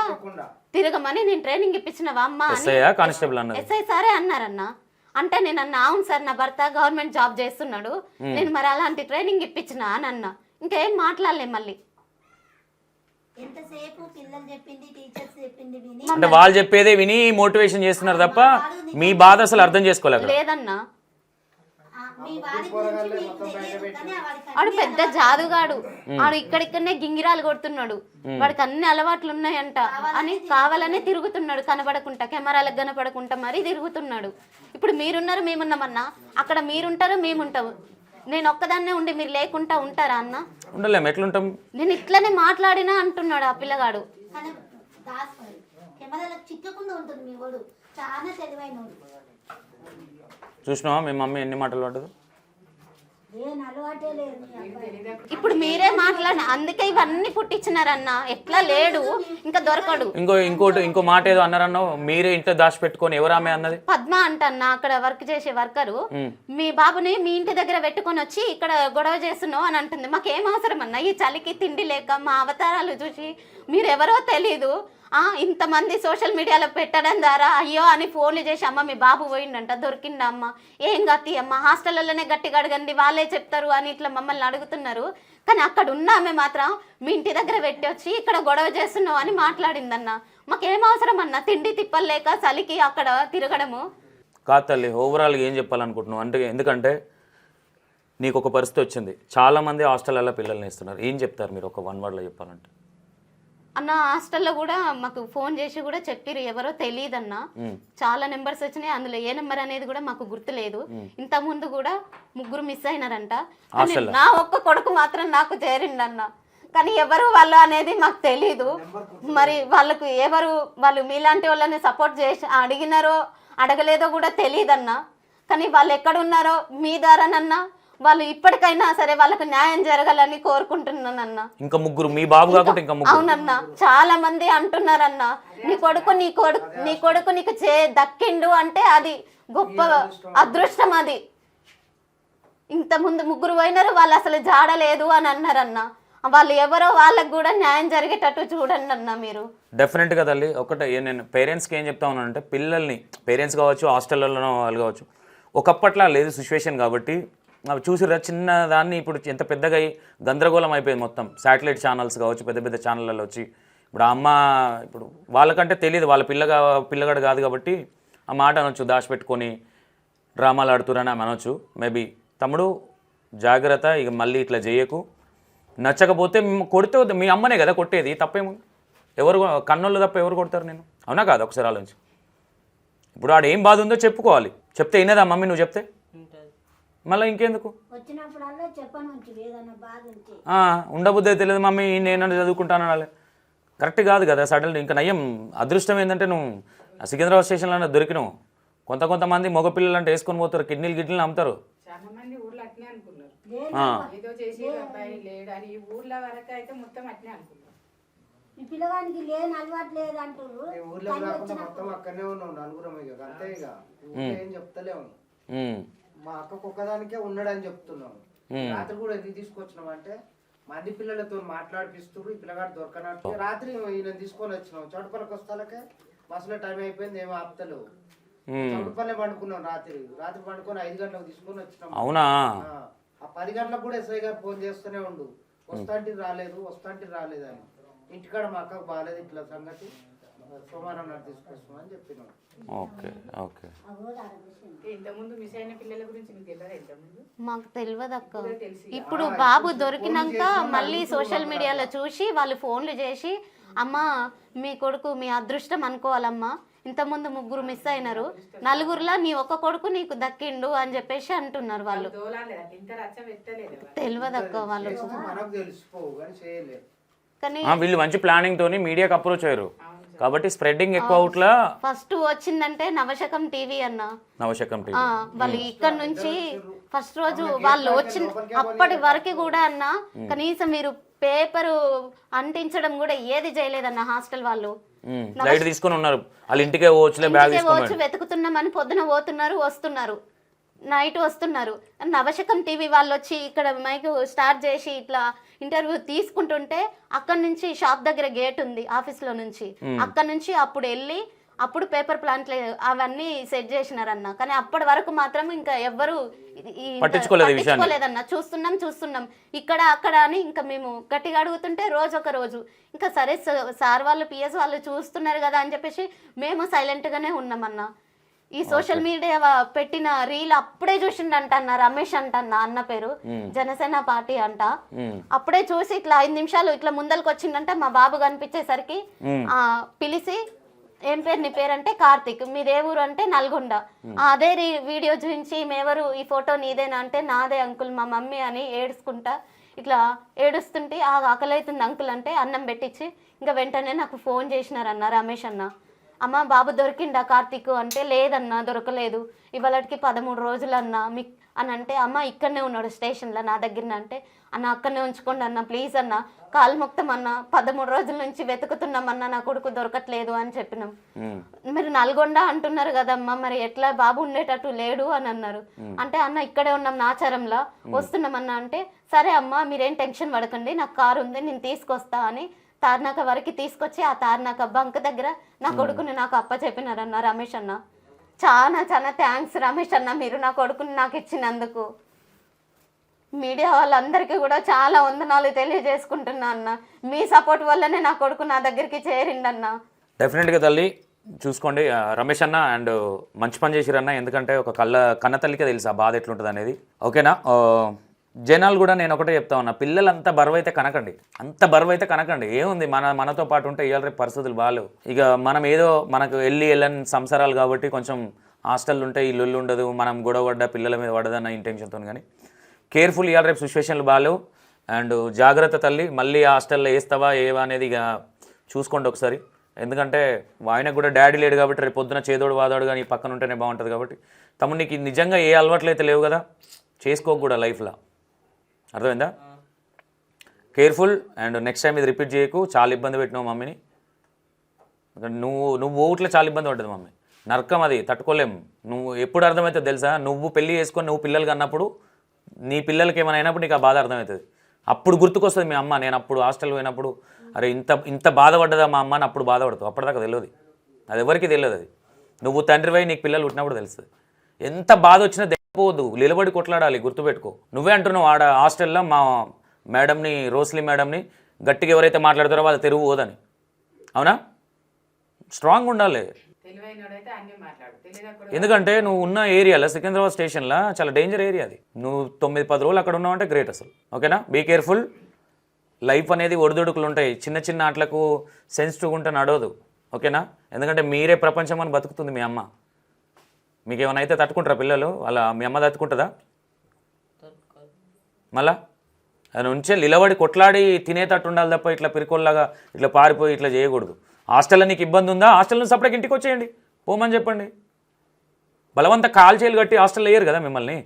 తిరగమని నేను ట్రైనింగ్ ఇప్పించినవా అమ్మ అని ఎస్ఐ సారే అన్నారన్న. అంటే నేను అన్నా అవును సార్ నా భర్త గవర్నమెంట్ జాబ్ చేస్తున్నాడు, నేను మరి అలాంటి ట్రైనింగ్ ఇప్పించిన అని అన్నా. ఇంకేం మాట్లాడలే. మళ్ళీ అంటే వాళ్ళు చెప్పేదే విని మోటివేషన్ చేస్తున్నారు తప్ప మీ బాధ అసలు అర్థం చేసుకోలేదు లేదన్నా. వాడు పెద్ద జాదుగాడు, వాడు ఇక్కడిక్కడనే గింగిరాలు కొడుతున్నాడు, వాడికి అన్ని అలవాట్లు ఉన్నాయంట అని కావాలనే తిరుగుతున్నాడు, కనబడకుండా కెమెరాలకు కనపడకుండా మరీ తిరుగుతున్నాడు. ఇప్పుడు మీరున్నారు మేమున్నామన్నా, అక్కడ మీరుంటారు మేముంటాము, నేను ఒక్కదాన్నే ఉండి మీరు లేకుండా ఉంటారా అన్న? ఉండలేము, ఎట్లుంటాం? నేను ఇట్లనే మాట్లాడినా అంటున్నాడు ఆ పిల్లగాడు. చిక్కకుండా ఉంటుంది మీ వాడు, చాలా తెలివైన చూసినావా మీ మమ్మీ ఎన్ని మాటలు పడ్డదు? అలవాటే లేదు. ఇప్పుడు మీరే మాట్లాడిన అందుకే ఇవన్నీ పుట్టించినారన్న, ఎట్లా లేడు ఇంకా దొరకడు. ఇంకో మాట ఏదో అన్నారన్నావు, మీరే ఇంట్లో దాచి పెట్టుకొని ఎవరు ఆమె అన్నది? పద్మ అంటన్నా, అక్కడ వర్క్ చేసే వర్కరు, మీ బాబుని మీ ఇంటి దగ్గర పెట్టుకొని వచ్చి ఇక్కడ గొడవ చేస్తున్నావు అని అంటుంది. మాకేం అవసరం అన్న, ఈ చలికి తిండి లేక మా అవతారాలు చూసి మీరెవరో తెలీదు ఇంతమంది సోషల్ మీడియాలో పెట్టడం ద్వారా అయ్యో అని ఫోన్లు చేసి అమ్మ మీ బాబు పోయిండంట, దొరికిందా అమ్మ, ఏం గతి అమ్మ, హాస్టల్లోనే గట్టిగా అడగండి వాళ్ళే చెప్తారు అని ఇట్లా మమ్మల్ని అడుగుతున్నారు. కానీ అక్కడ ఉన్న ఆమె మాత్రం మీ ఇంటి దగ్గర పెట్టి వచ్చి ఇక్కడ గొడవ చేస్తున్నావు అని మాట్లాడిందన్న. మాకేం అవసరం అన్న, తిండి తిప్పలేక చలికి అక్కడ తిరగడము. కాదు తల్లి, ఓవరాల్గా ఏం చెప్పాలనుకుంటున్నావు అంటే, ఎందుకంటే నీకు ఒక పరిస్థితి వచ్చింది, చాలామంది హాస్టల్లో పిల్లల్ని ఇస్తున్నారు, ఏం చెప్తారు మీరు ఒక 1 wordలో చెప్పాలంటే? అన్న హాస్టల్లో కూడా మాకు ఫోన్ చేసి కూడా చెప్పిరు, ఎవరో తెలియదన్న, చాలా నెంబర్స్ వచ్చినాయి, అందులో ఏ నెంబర్ అనేది కూడా మాకు గుర్తులేదు. ఇంత ముందు కూడా 3 మిస్ అయినారంట, కానీ నా ఒక్క కొడుకు మాత్రం నాకు చేరిండన్న. కానీ ఎవరు వాళ్ళు అనేది మాకు తెలీదు. మరి వాళ్ళకు వాళ్ళు మీలాంటి వాళ్ళని సపోర్ట్ చేసి అడిగినారో అడగలేదో కూడా తెలియదన్న. కానీ వాళ్ళు ఎక్కడున్నారో మీ ద్వారానన్నా వాళ్ళు ఇప్పటికైనా సరే వాళ్ళకు న్యాయం జరగాలని కోరుకుంటున్నానన్న. ఇంకా 3 మీ బాబు కాకుండా ఇంకా 3? అవునన్న, చాలా మంది అంటున్నారన్న, నీ కొడుకు నీకు దక్కిండు అంటే అది గొప్ప అదృష్టం. అది ఇంత ముందు 3 పోయినారు, వాళ్ళు అసలు జాడలేదు అని అన్నారన్న. వాళ్ళు ఎవరో వాళ్ళకు కూడా న్యాయం జరిగేటట్టు చూడండి అన్న మీరు. డెఫినెట్గా తల్లి, ఒకటే నేను పేరెంట్స్కి ఏం చెప్తా ఉన్నానంటే, పిల్లల్ని పేరెంట్స్ కావచ్చు హాస్టల్లో వాళ్ళు కావచ్చు, ఒకప్పట్లా లేదు సిచ్యువేషన్ కాబట్టి అవి చూసిరా చిన్న దాన్ని ఇప్పుడు ఎంత పెద్దగా గందరగోళం అయిపోయింది మొత్తం. శాటిలైట్ ఛానల్స్ కావచ్చు, పెద్ద పెద్ద ఛానళ్ళలో వచ్చి ఇప్పుడు అమ్మ ఇప్పుడు వాళ్ళకంటే తెలియదు, వాళ్ళ పిల్లగాడు కాదు కాబట్టి ఆ మాట అనొచ్చు, దాచిపెట్టుకొని డ్రామాలు ఆడుతురని ఆమె అనొచ్చు. మేబీ తమ్ముడు జాగ్రత్త, ఇక మళ్ళీ ఇట్లా చేయకు, నచ్చకపోతే కొడితే మీ అమ్మనే కదా కొట్టేది, తప్పేమో, ఎవరు కన్నోళ్ళు తప్ప ఎవరు కొడతారు? నేను అవునా కాదు? ఒకసారి ఆలోచించు. ఇప్పుడు ఆడ ఏం బాధ ఉందో చెప్పుకోవాలి, చెప్తే వినేదా మమ్మీ? నువ్వు చెప్తే మళ్ళీ ఇంకెందుకు ఉండబుద్ధి తెలియదు మమ్మీ, నేను చదువుకుంటాను అనాలి, కరెక్ట్ కాదు కదా. సడన్లీ ఇంకా నయ్యం అదృష్టం ఏంటంటే నువ్వు సికింద్రాబాద్ స్టేషన్లో దొరికినావు. కొంతమంది మగపిల్లలు అంటే వేసుకొని పోతారు, కిడ్నీలు అమ్ముతారు. చాలా మంది ఊర్లో అట్నే అనుకున్నారు, ఏదో చేసి అబ్బాయి లేడు అని. ఈ ఊర్లో వరకు అయితే మొత్తం అట్నే అనుకున్నారు. ఈ పిల్లగానికి లేని అలవాటు లేదు అంటారు. ఊర్లో కాకుండా మొత్తం అక్కడనే ఉన్నాం నలుగురం, ఇక అంతే, ఇక ఏం చెప్తలేము. మా అక్కకు ఒక్కదానికే ఉన్నాడని చెప్తున్నాం. రాత్రి కూడా ఎందుకు తీసుకొచ్చినాం అంటే, మంది పిల్లలతో మాట్లాడిపిస్తారు, ఈ పిల్లగాడు దొరకనట్టు. రాత్రి ఈయన తీసుకొని వచ్చినాం, చౌటుపల్లికి వస్తాలకే బస్సులో టైం అయిపోయింది, ఏమో ఆపుతలేవు. చౌటుపల్లి పండుకున్నాం, రాత్రి పండుకొని 5 గంటలకు తీసుకొని వచ్చినాం. అవునా? ఆ 10 గంటలకు కూడా ఎస్ఐ గారు ఫోన్ చేస్తూనే ఉండు, వస్తాంటి రాలేదు అని. ఇంటికాడ మా అక్కకు బాగాలేదు, ఇట్లా సంగతి సోమవారం నాడు తీసుకొస్తామని చెప్పినాం. Okay okay. ఇంతకుముందు మిస్ అయిన పిల్లల గురించి మీకు తెలియదా? ఇంతకుముందు మాకు తెలియదు అక్క. ఇప్పుడు బాబు దొరికినాక మళ్ళీ సోషల్ మీడియాలో చూసి వాళ్ళు ఫోన్లు చేసి, అమ్మ మీ కొడుకు మీ అదృష్టం అనుకోవాలమ్మా, ఇంతకుముందు 3 మిస్ అయినారు, 4గురిలో నీ ఒక్క కొడుకు నీకు దక్కిండు అని చెప్పేసి అంటున్నారు వాళ్ళు. తెలియదు అక్క వాళ్ళకు. కానీ వీళ్ళు మంచి ప్లానింగ్ తోని మీడియాకి అప్రోచ్ అయ్యారు కాబట్టి స్ప్రెడ్డింగ్ ఎక్కువ అవుట్లా. ఫస్ట్ వచ్చిందంటే నవశకం టీవీ అన్న, నవశకం టీవీ వాళ్ళు ఇక్కడ నుంచి ఫస్ట్ రోజు వాళ్ళు వచ్చిన అప్పటి వరకు కూడా అన్న కనీసం మీరు పేపరు అంటించడం కూడా ఏది చేయలేదన్న హాస్టల్ వాళ్ళు. లైట్ తీసుకొని ఉన్నారు, వాళ్ళ ఇంటికే పోవచ్చు వెతుకుతున్నామని పొద్దున పోతున్నారు, వస్తున్నారు, నైట్ వస్తున్నారు. నవశకం టీవీ వాళ్ళు వచ్చి ఇక్కడ మైక్ స్టార్ట్ చేసి ఇట్లా ఇంటర్వ్యూ తీసుకుంటుంటే అక్కడ నుంచి షాప్ దగ్గర గేట్ ఉంది ఆఫీస్లో నుంచి, అక్కడ నుంచి అప్పుడు వెళ్ళి అప్పుడు పేపర్ ప్లాంట్లు అవన్నీ సెట్ చేసినారన్న. కానీ అప్పటి వరకు మాత్రం ఇంకా ఎవ్వరు పట్టించుకోలేదన్న. చూస్తున్నాం ఇక్కడ అక్కడ అని ఇంకా మేము గట్టిగా అడుగుతుంటే రోజు ఒక రోజు ఇంకా సరే సార్ వాళ్ళు పిఎస్ వాళ్ళు చూస్తున్నారు కదా అని చెప్పేసి మేము సైలెంట్గానే ఉన్నామన్న. ఈ సోషల్ మీడియా పెట్టిన రీల్ అప్పుడే చూసిండంట అన్న రమేష్ అంట అన్న పేరు, జనసేన పార్టీ అంట. అప్పుడే చూసి ఇట్లా 5 నిమిషాలు ఇట్లా ముందరికి వచ్చిందంట. మా బాబు కనిపించేసరికి పిలిచి ఏం పేరు నీ పేరు అంటే కార్తిక్, మీదే ఊరు అంటే నల్గొండ. అదే వీడియో చూపించి మేవరు ఈ ఫోటో నీదేనా అంటే నాదే అంకుల్ మా మమ్మీ అని ఏడుచుకుంటా ఇట్లా ఏడుస్తుంటే ఆకలి అవుతుంది అంకుల్ అంటే అన్నం పెట్టించి ఇంకా వెంటనే నాకు ఫోన్ చేసినారన్న రమేష్ అన్న. అమ్మ బాబు దొరికిండా కార్తీక్ అంటే లేదన్నా దొరకలేదు, ఇవాళకి 13 రోజులు అన్న మీ అని అంటే అమ్మ ఇక్కడనే ఉన్నాడు స్టేషన్లో నా దగ్గర అంటే అన్న అక్కడనే ఉంచుకోండి అన్న ప్లీజ్ అన్న కాలు మొక్తం అన్న 13 రోజుల నుంచి వెతుకుతున్నామన్నా నా కొడుకు దొరకట్లేదు అని చెప్పినాం. మీరు నల్గొండ అంటున్నారు కదమ్మా మరి ఎట్లా బాబు ఉండేటట్టు లేడు అని అన్నారు. అంటే అన్న ఇక్కడే ఉన్నాం నాచారంలో వస్తున్నామన్నా అంటే సరే అమ్మ మీరేం టెన్షన్ పడకండి నాకు కారు ఉంది నేను తీసుకొస్తా అని తార్నాక వరకు తీసుకొచ్చి ఆ తార్నాక బంక్ దగ్గర నా కొడుకుని నాకు అప్ప చెప్పినారన్న రమేష్ అన్న. చాలా చాలా థ్యాంక్స్ రమేష్ అన్న, మీరు నా కొడుకుని నాకు ఇచ్చినందుకు. మీడియా వాళ్ళందరికీ కూడా చాలా వందనాలు తెలియజేసుకుంటున్నా అన్న, మీ సపోర్ట్ వల్లనే నా కొడుకు నా దగ్గరికి చేరిండన్న. డెఫినెట్గా తల్లి చూసుకోండి రమేష్ అన్న, అండ్ మంచి పని చేసిరన్న. ఎందుకంటే ఒక కన్న తల్లికే తెలుసు ఆ బాధ ఎట్లుంటుంది అనేది. ఓకేనా, జనాలు కూడా నేను ఒకటే చెప్తా ఉన్నా, పిల్లలు అంత బరువు అయితే కనకండి, అంత బరువు అయితే కనకండి. ఏముంది మనతో పాటు ఉంటే ఇవాళ రేపు పరిస్థితులు బాగాలేవు. ఇక మనం ఏదో మనకు వెళ్ళని సంసారాలు కాబట్టి కొంచెం హాస్టల్ ఉంటే ఇల్లు ఉండదు, మనం గొడవ పడ్డ పిల్లల మీద పడదన్న ఇంటెన్షన్తో. కానీ కేర్ఫుల్, ఇవాళ రేపు సిచ్యువేషన్లు బాగాలేవు. అండ్ జాగ్రత్త తల్లి, మళ్ళీ హాస్టల్లో వేస్తావా ఏవా అనేది ఇక చూసుకోండి ఒకసారి. ఎందుకంటే ఆయనకు కూడా డాడీ లేడు కాబట్టి రేపు పొద్దున చేదోడు వాదోడు కానీ పక్కన ఉంటేనే బాగుంటుంది. కాబట్టి తమ్ముడు నీకు నిజంగా ఏ అలవాట్లు అయితే లేవు కదా, చేసుకోకు కూడా లైఫ్లో, అర్థమైందా? కేర్ఫుల్. అండ్ నెక్స్ట్ టైం ఇది రిపీట్ చేయకు. చాలా ఇబ్బంది పెట్టినావు మమ్మీని. నువ్వు ఊట్లో చాలా ఇబ్బంది పడ్డది మమ్మీ, నరకం అది తట్టుకోలేము. నువ్వు ఎప్పుడు అర్థమవుతుంది తెలుసా, నువ్వు పెళ్ళి చేసుకొని నువ్వు పిల్లలకి అన్నప్పుడు నీ పిల్లలకి ఏమైనా అయినప్పుడు నీకు ఆ బాధ అర్థమవుతుంది. అప్పుడు గుర్తుకొస్తుంది మీ అమ్మ. నేను అప్పుడు హాస్టల్ పోయినప్పుడు అరే ఇంత బాధపడ్డదా మా అమ్మ అని అప్పుడు బాధపడతావు. అప్పటిదాకా తెలియదు, అది ఎవరికి తెలియదు. అది నువ్వు తండ్రివై నీకు పిల్లలు పుట్టినప్పుడు తెలుస్తుంది. ఎంత బాధ వచ్చినా పోదు, నిలబడి కొట్లాడాలి, గుర్తుపెట్టుకో. నువ్వే అంటున్నావు ఆడ హాస్టల్లో మా మేడంని, రోస్లీ మేడంని గట్టిగా ఎవరైతే మాట్లాడతారో వాళ్ళ తెరువు పోదని. అవునా? స్ట్రాంగ్ ఉండాలి. ఎందుకంటే నువ్వు ఉన్న ఏరియాలో సికింద్రాబాద్ స్టేషన్లో చాలా డేంజర్ ఏరియా అది. నువ్వు 9-10 రోజులు అక్కడ ఉన్నావు అంటే గ్రేట్ అసలు. ఓకేనా, బీ కేర్ఫుల్. లైఫ్ అనేది ఒడిదుడుకులు ఉంటాయి, చిన్న చిన్న ఆటలకు సెన్సిటివ్గా ఉంటే నడవదు. ఓకేనా, ఎందుకంటే మీరే ప్రపంచం అని బతుకుతుంది మీ అమ్మ. మీకు ఏమైనా అయితే తట్టుకుంటారా పిల్లలు? వాళ్ళ మీ అమ్మ తట్టుకుంటుందా? మళ్ళా అది ఉంచే నిలబడి కొట్లాడి తినేటట్టు ఉండాలి తప్ప ఇట్లా పిరికోల్లాగా ఇట్లా పారిపోయి ఇట్లా చేయకూడదు. హాస్టల్లో నీకు ఇబ్బంది ఉందా, హాస్టల్ నుంచి సపరేట్ ఇంటికి వచ్చేయండి, పోమని చెప్పండి. బలవంత కాల్చేలు కట్టి హాస్టల్లో వేయరు కదా మిమ్మల్ని.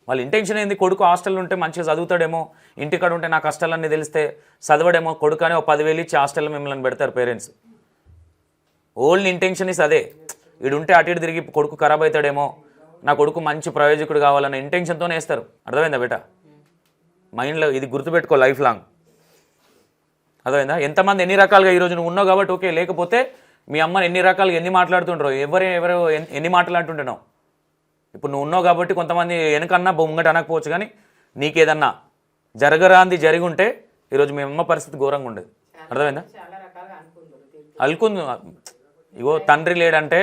వాళ్ళ ఇంటెన్షన్ ఏంది, కొడుకు హాస్టల్లో ఉంటే మంచిగా చదువుతాడేమో, ఇంటికాడ ఉంటే నాకు కష్టాలన్నీ తెలిస్తే చదవడేమో కొడుకు అని 10,000 ఇచ్చి హాస్టల్లో మిమ్మల్ని పెడతారు పేరెంట్స్. ఓన్లీ ఇంటెన్షన్ ఇస్ అదే. వీడు ఉంటే అటు ఇటు తిరిగి కొడుకు ఖరాబ్ అవుతాడేమో, నా కొడుకు మంచి ప్రయోజకుడు కావాలన్న ఇంటెన్షన్తోనే వేస్తారు. అర్థమైందా బేటా? మైండ్లో ఇది గుర్తుపెట్టుకో లైఫ్ లాంగ్. అర్థమైందా? ఎంతమంది ఎన్ని రకాలుగా ఈరోజు నువ్వు ఉన్నావు కాబట్టి ఓకే, లేకపోతే మీ అమ్మని ఎన్ని రకాలుగా ఎన్ని మాట్లాడుతుంటారో, ఎవరు ఎన్ని మాట్లాడుతుంటున్నావు. ఇప్పుడు నువ్వు ఉన్నావు కాబట్టి కొంతమంది వెనకన్నా ముంగట అనకపోవచ్చు, కానీ నీకేదన్నా జరగరాంది జరిగి ఉంటే ఈరోజు మీ అమ్మ పరిస్థితి ఘోరంగా ఉండేది. అర్థమైందా? అల్కుంది. ఇగో తండ్రి లేడంటే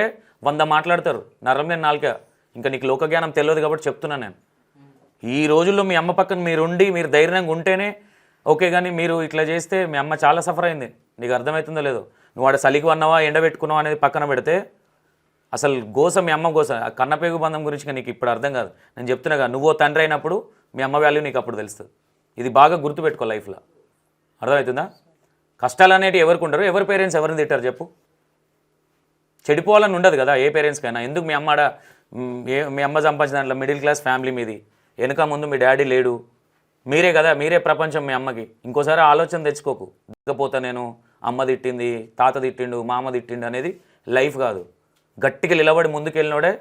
100 మాట్లాడతారు, నరం నేను 4. ఇంకా నీకు లోకజ్ఞానం తెలియదు కాబట్టి చెప్తున్నాను నేను. ఈ రోజుల్లో మీ అమ్మ పక్కన మీరుండి మీరు ధైర్యంగా ఉంటేనే ఓకే, కానీ మీరు ఇట్లా చేస్తే మీ అమ్మ చాలా సఫర్ అయింది. నీకు అర్థమవుతుందో లేదో. నువ్వు ఆడ చలికి వన్నావా ఎండబెట్టుకున్నావా అనేది పక్కన పెడితే అసలు గోస మీ అమ్మ గోస. ఆ కన్నపేగు బంధం గురించి నీకు ఇప్పుడు అర్థం కాదు. నేను చెప్తున్నాగా, నువ్వో తండ్రి అయినప్పుడు మీ అమ్మ వాల్యూ నీకు అప్పుడు తెలుస్తుంది. ఇది బాగా గుర్తుపెట్టుకో లైఫ్లో. అర్థమవుతుందా? కష్టాలు అనేవి ఎవరికి ఉండరు, ఎవరి పేరెంట్స్ ఎవరిని తిట్టారు చెప్పు? చెడిపోవాలని ఉండదు కదా ఏ పేరెంట్స్కైనా. ఎందుకు మీ అమ్మ మీ అమ్మ సంపాదించిన దాంట్లో మిడిల్ క్లాస్ ఫ్యామిలీ మీది, వెనక ముందు మీ డాడీ లేడు, మీరే కదా, మీరే ప్రపంచం మీ అమ్మకి. ఇంకోసారి ఆలోచన తెచ్చుకోకు, దిగపోతా నేను అమ్మ తిట్టింది, తాత తిట్టిండు, మామ తిట్టిండు అనేది లైఫ్ కాదు. గట్టిగా నిలబడి ముందుకెళ్ళినోడే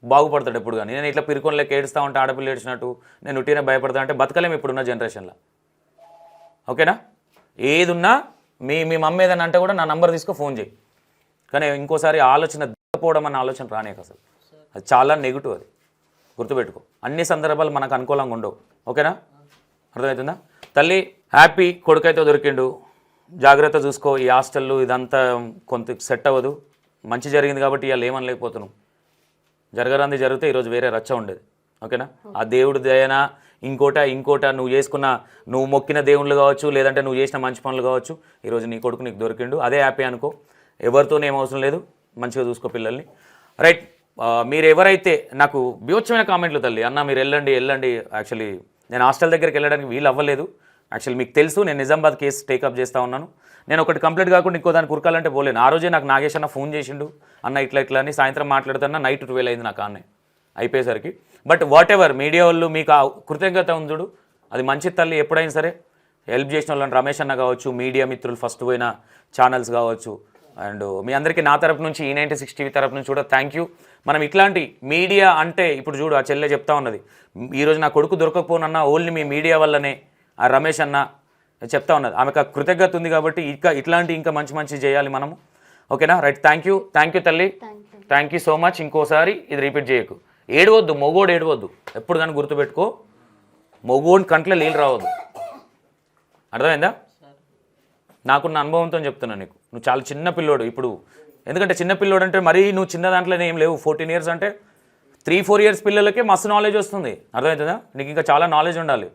బాగుపడతాడు ఎప్పుడు. కానీ నేను ఇట్లా పిరుకొనలేక ఏడుస్తూ ఉంటే ఆడపిల్ల ఏడ్చినట్టు నేను ఉట్టినే భయపడతా అంటే బతకలేము ఇప్పుడున్న జనరేషన్లో. ఓకేనా? ఏది ఉన్నా మీ మమ్మీ ఏదైనా అంటే కూడా నా నంబర్ తీసుకో, ఫోన్ చేయి. కానీ ఇంకోసారి ఆలోచన దిగపోవడం అన్న ఆలోచన రానేక అసలు. అది చాలా నెగిటివ్, అది గుర్తుపెట్టుకో. అన్ని సందర్భాలు మనకు అనుకూలంగా ఉండవు. ఓకేనా? అర్థమవుతుందా? తల్లి హ్యాపీ, కొడుకైతే దొరికిండు, జాగ్రత్త చూసుకో. ఈ హాస్టల్లో ఇదంతా కొంత సెట్ అవ్వదు. మంచి జరిగింది కాబట్టి ఇవాళ ఏమనలేకపోతున్నాం. జరగరాంది జరిగితే ఈరోజు వేరే రచ్చ ఉండేది. ఓకేనా? ఆ దేవుడి దయనా ఇంకోట నువ్వు మొక్కిన దేవుళ్ళు కావచ్చు, లేదంటే నువ్వు చేసిన మంచి పనులు కావచ్చు, ఈరోజు నీ కొడుకు నీకు దొరికిండు, అదే హ్యాపీ అనుకో. ఎవరితోనే ఏం అవసరం లేదు, మంచిగా చూసుకో పిల్లల్ని. రైట్, మీరు ఎవరైతే నాకు బీభత్సమైన కామెంట్లు తల్లి, అన్న మీరు వెళ్ళండి. యాక్చువల్లీ నేను హాస్టల్ దగ్గరికి వెళ్ళడానికి వీలు అవ్వలేదు. యాక్చువల్లీ మీకు తెలుసు నేను నిజామాబాద్ కేసు టేకప్ చేస్తూ ఉన్నాను. నేను ఒకటి కంప్లీట్ కాకుండా ఇంకో దానికి ఉరకాలంటే పోలేను. ఆ రోజే నాకు నాగేష్ అన్న ఫోన్ చేసిండు, అన్న ఇట్లా అని. సాయంత్రం మాట్లాడుతున్నా, నైట్ 12 అయింది నాకు ఆన్నే అయిపోయేసరికి. బట్ వాట్ ఎవర్, మీడియా వాళ్ళు మీకు ఆ కృతజ్ఞత ఉంచుడు, అది మంచి తల్లి. ఎప్పుడైనా సరే హెల్ప్ చేసిన వాళ్ళని రమేష్ అన్న కావచ్చు, మీడియా మిత్రులు ఫస్ట్ పోయిన ఛానల్స్ కావచ్చు, అండ్ మీ అందరికీ నా తరపు నుంచి E96 TV తరపు నుంచి కూడా థ్యాంక్ యూ. మనం ఇట్లాంటి మీడియా అంటే ఇప్పుడు చూడు, ఆ చెల్లె చెప్తా ఉన్నది, ఈరోజు నా కొడుకు దొరకకపోనన్నా ఓన్లీ మీ మీడియా వల్లనే, ఆ రమేష్ అన్న చెప్తా ఉన్నది. ఆమెకు ఆ కృతజ్ఞత ఉంది కాబట్టి ఇట్లాంటి ఇంకా మంచి చేయాలి మనము. ఓకేనా? రైట్, థ్యాంక్ యూ తల్లి, థ్యాంక్ యూ సో మచ్. ఇంకోసారి ఇది రిపీట్ చేయకు. ఏడవద్దు, మొగోడు ఏడవద్దు ఎప్పుడు కానీ గుర్తుపెట్టుకో. మొగోని కంట్లో నీళ్ళు రావద్దు, అర్థమైందా? నాకున్న అనుభవంతో చెప్తున్నా నీకు. నువ్వు చాలా చిన్న పిల్లోడు ఇప్పుడు. ఎందుకంటే చిన్న పిల్లోడు అంటే మరీ నువ్వు చిన్న దాంట్లోనే ఏం లేవు. 14 years అంటే 3-4 years పిల్లలకే మస్తు నాలెడ్జ్ వస్తుంది, అర్థమవుతుందా? నీకు ఇంకా చాలా నాలెడ్జ్ ఉండాలి.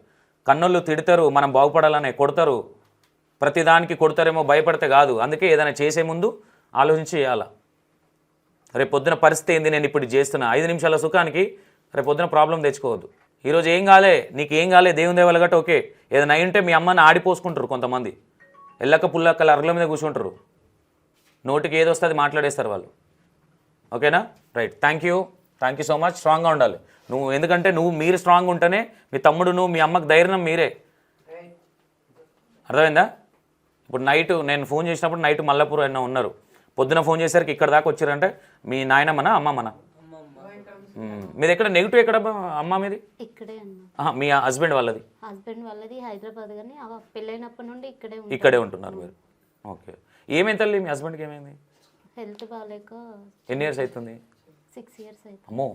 కన్నోళ్ళు తిడతారు, మనం బాగుపడాలనే కొడతారు, ప్రతిదానికి కొడతారేమో భయపడితే కాదు. అందుకే ఏదైనా చేసే ముందు ఆలోచించి చేయాలా. రేపు పొద్దున పరిస్థితి ఏంది, నేను ఇప్పుడు చేస్తున్నా 5 నిమిషాల సుఖానికి రేపు పొద్దున ప్రాబ్లం తెచ్చుకోవద్దు. ఈరోజు ఏం కాలే, నీకు ఏం కాలే, దేవుని దేవాల గట్ట ఓకే. ఏదైనా అయింటే మీ అమ్మని ఆడిపోసుకుంటారు కొంతమంది, ఎల్లక్క పుల్లక్కల అరుగుల మీద కూర్చుంటారు, నోటికి ఏది వస్తుంది మాట్లాడేస్తారు వాళ్ళు. ఓకేనా? Right, thank you so much. స్ట్రాంగ్గా ఉండాలి నువ్వు, ఎందుకంటే మీరు స్ట్రాంగ్ ఉంటేనే మీ తమ్ముడు మీ అమ్మకు ధైర్యం మీరే, అర్థమైందా? ఇప్పుడు నైట్ నేను ఫోన్ చేసినప్పుడు నైట్ మల్లాపూర్ అయినా ఉన్నారు, పొద్దున ఫోన్ చేసరికి ఇక్కడ దాకా వచ్చారంటే మీ నాయనమ్మనా అమ్మమ్మనా? మీది ఎక్కడ నెగిటివ్ ఎక్కడ అమ్మ మీది? ఇక్కడే అన్న. మీ హస్బెండ్ వాళ్ళది హైదరాబాద్, కానీ పెళ్ళైనప్పటి నుండి ఇక్కడే ఉంటున్నారు మీరు. ఓకే, ఏమైంది తల్లి మీ హస్బెండ్కి ఏమైంది? హెల్త్ బాగాలేక. ఎన్ని ఇయర్స్ అవుతుంది? 6 years అవుతుంది. అమ్మో,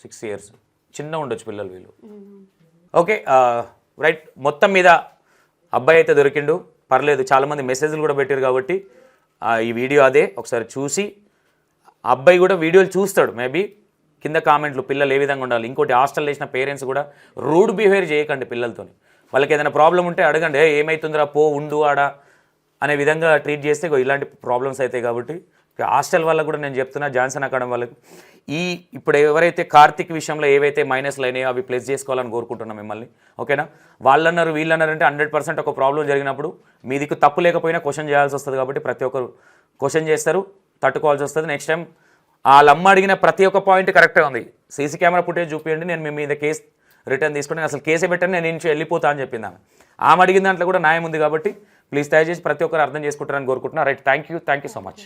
6 years, చిన్న ఉండొచ్చు పిల్లలు వీళ్ళు. ఓకే, రైట్, మొత్తం మీద అబ్బాయి అయితే దొరికిండు, పర్లేదు. చాలామంది మెసేజ్లు కూడా పెట్టారు కాబట్టి ఈ వీడియో అదే ఒకసారి చూసి, అబ్బాయి కూడా వీడియోలు చూస్తాడు మేబీ. కింద కామెంట్లు పిల్లలు ఏ విధంగా ఉండాలి. ఇంకోటి, హాస్టల్ వేసిన పేరెంట్స్ కూడా రూడ్ బిహేవియర్ చేయకండి పిల్లలతో. వాళ్ళకి ఏదైనా ప్రాబ్లం ఉంటే అడగండి, ఏమవుతుందిరా పో ఉండు ఆడ అనే విధంగా ట్రీట్ చేస్తే ఇలాంటి ప్రాబ్లమ్స్ అవుతాయి. కాబట్టి హాస్టల్ వాళ్ళకు కూడా నేను చెప్తున్నా, జాన్సన్ అకాడమీ వాళ్ళకి ఇప్పుడు ఎవరైతే కార్తిక్ విషయంలో ఏవైతే మైనస్లు అయినాయో అవి ప్లేస్ చేసుకోవాలని కోరుకుంటున్నాం మిమ్మల్ని. ఓకేనా? వీళ్ళన్నారు అంటే 100% ఒక ప్రాబ్లం జరిగినప్పుడు మీ దిక్కు తప్పు లేకపోయినా క్వశ్చన్ చేయాల్సి వస్తుంది. కాబట్టి ప్రతి ఒక్కరు క్వశ్చన్ చేస్తారు, తట్టుకోవాల్సి వస్తుంది. నెక్స్ట్ టైం వాళ్ళ అమ్మ అడిగిన ప్రతి ఒక్క పాయింట్ కరెక్ట్గా ఉంది. సీసీ కెమెరా ఫుటేజ్ చూపించండి, నేను మీ మీద కేసు రిటర్న్ తీసుకుని అసలు కేసే పెట్టండి, నేను నుంచి వెళ్ళిపోతా అని చెప్పింది ఆమె అడిగిన దాంట్లో కూడా న్యాయం ఉంది. కాబట్టి ప్లీజ్ దయచేసి ప్రతి ఒక్కరు అర్థం చేసుకుంటారని కోరుకుంటున్నా. Right, thank you so much.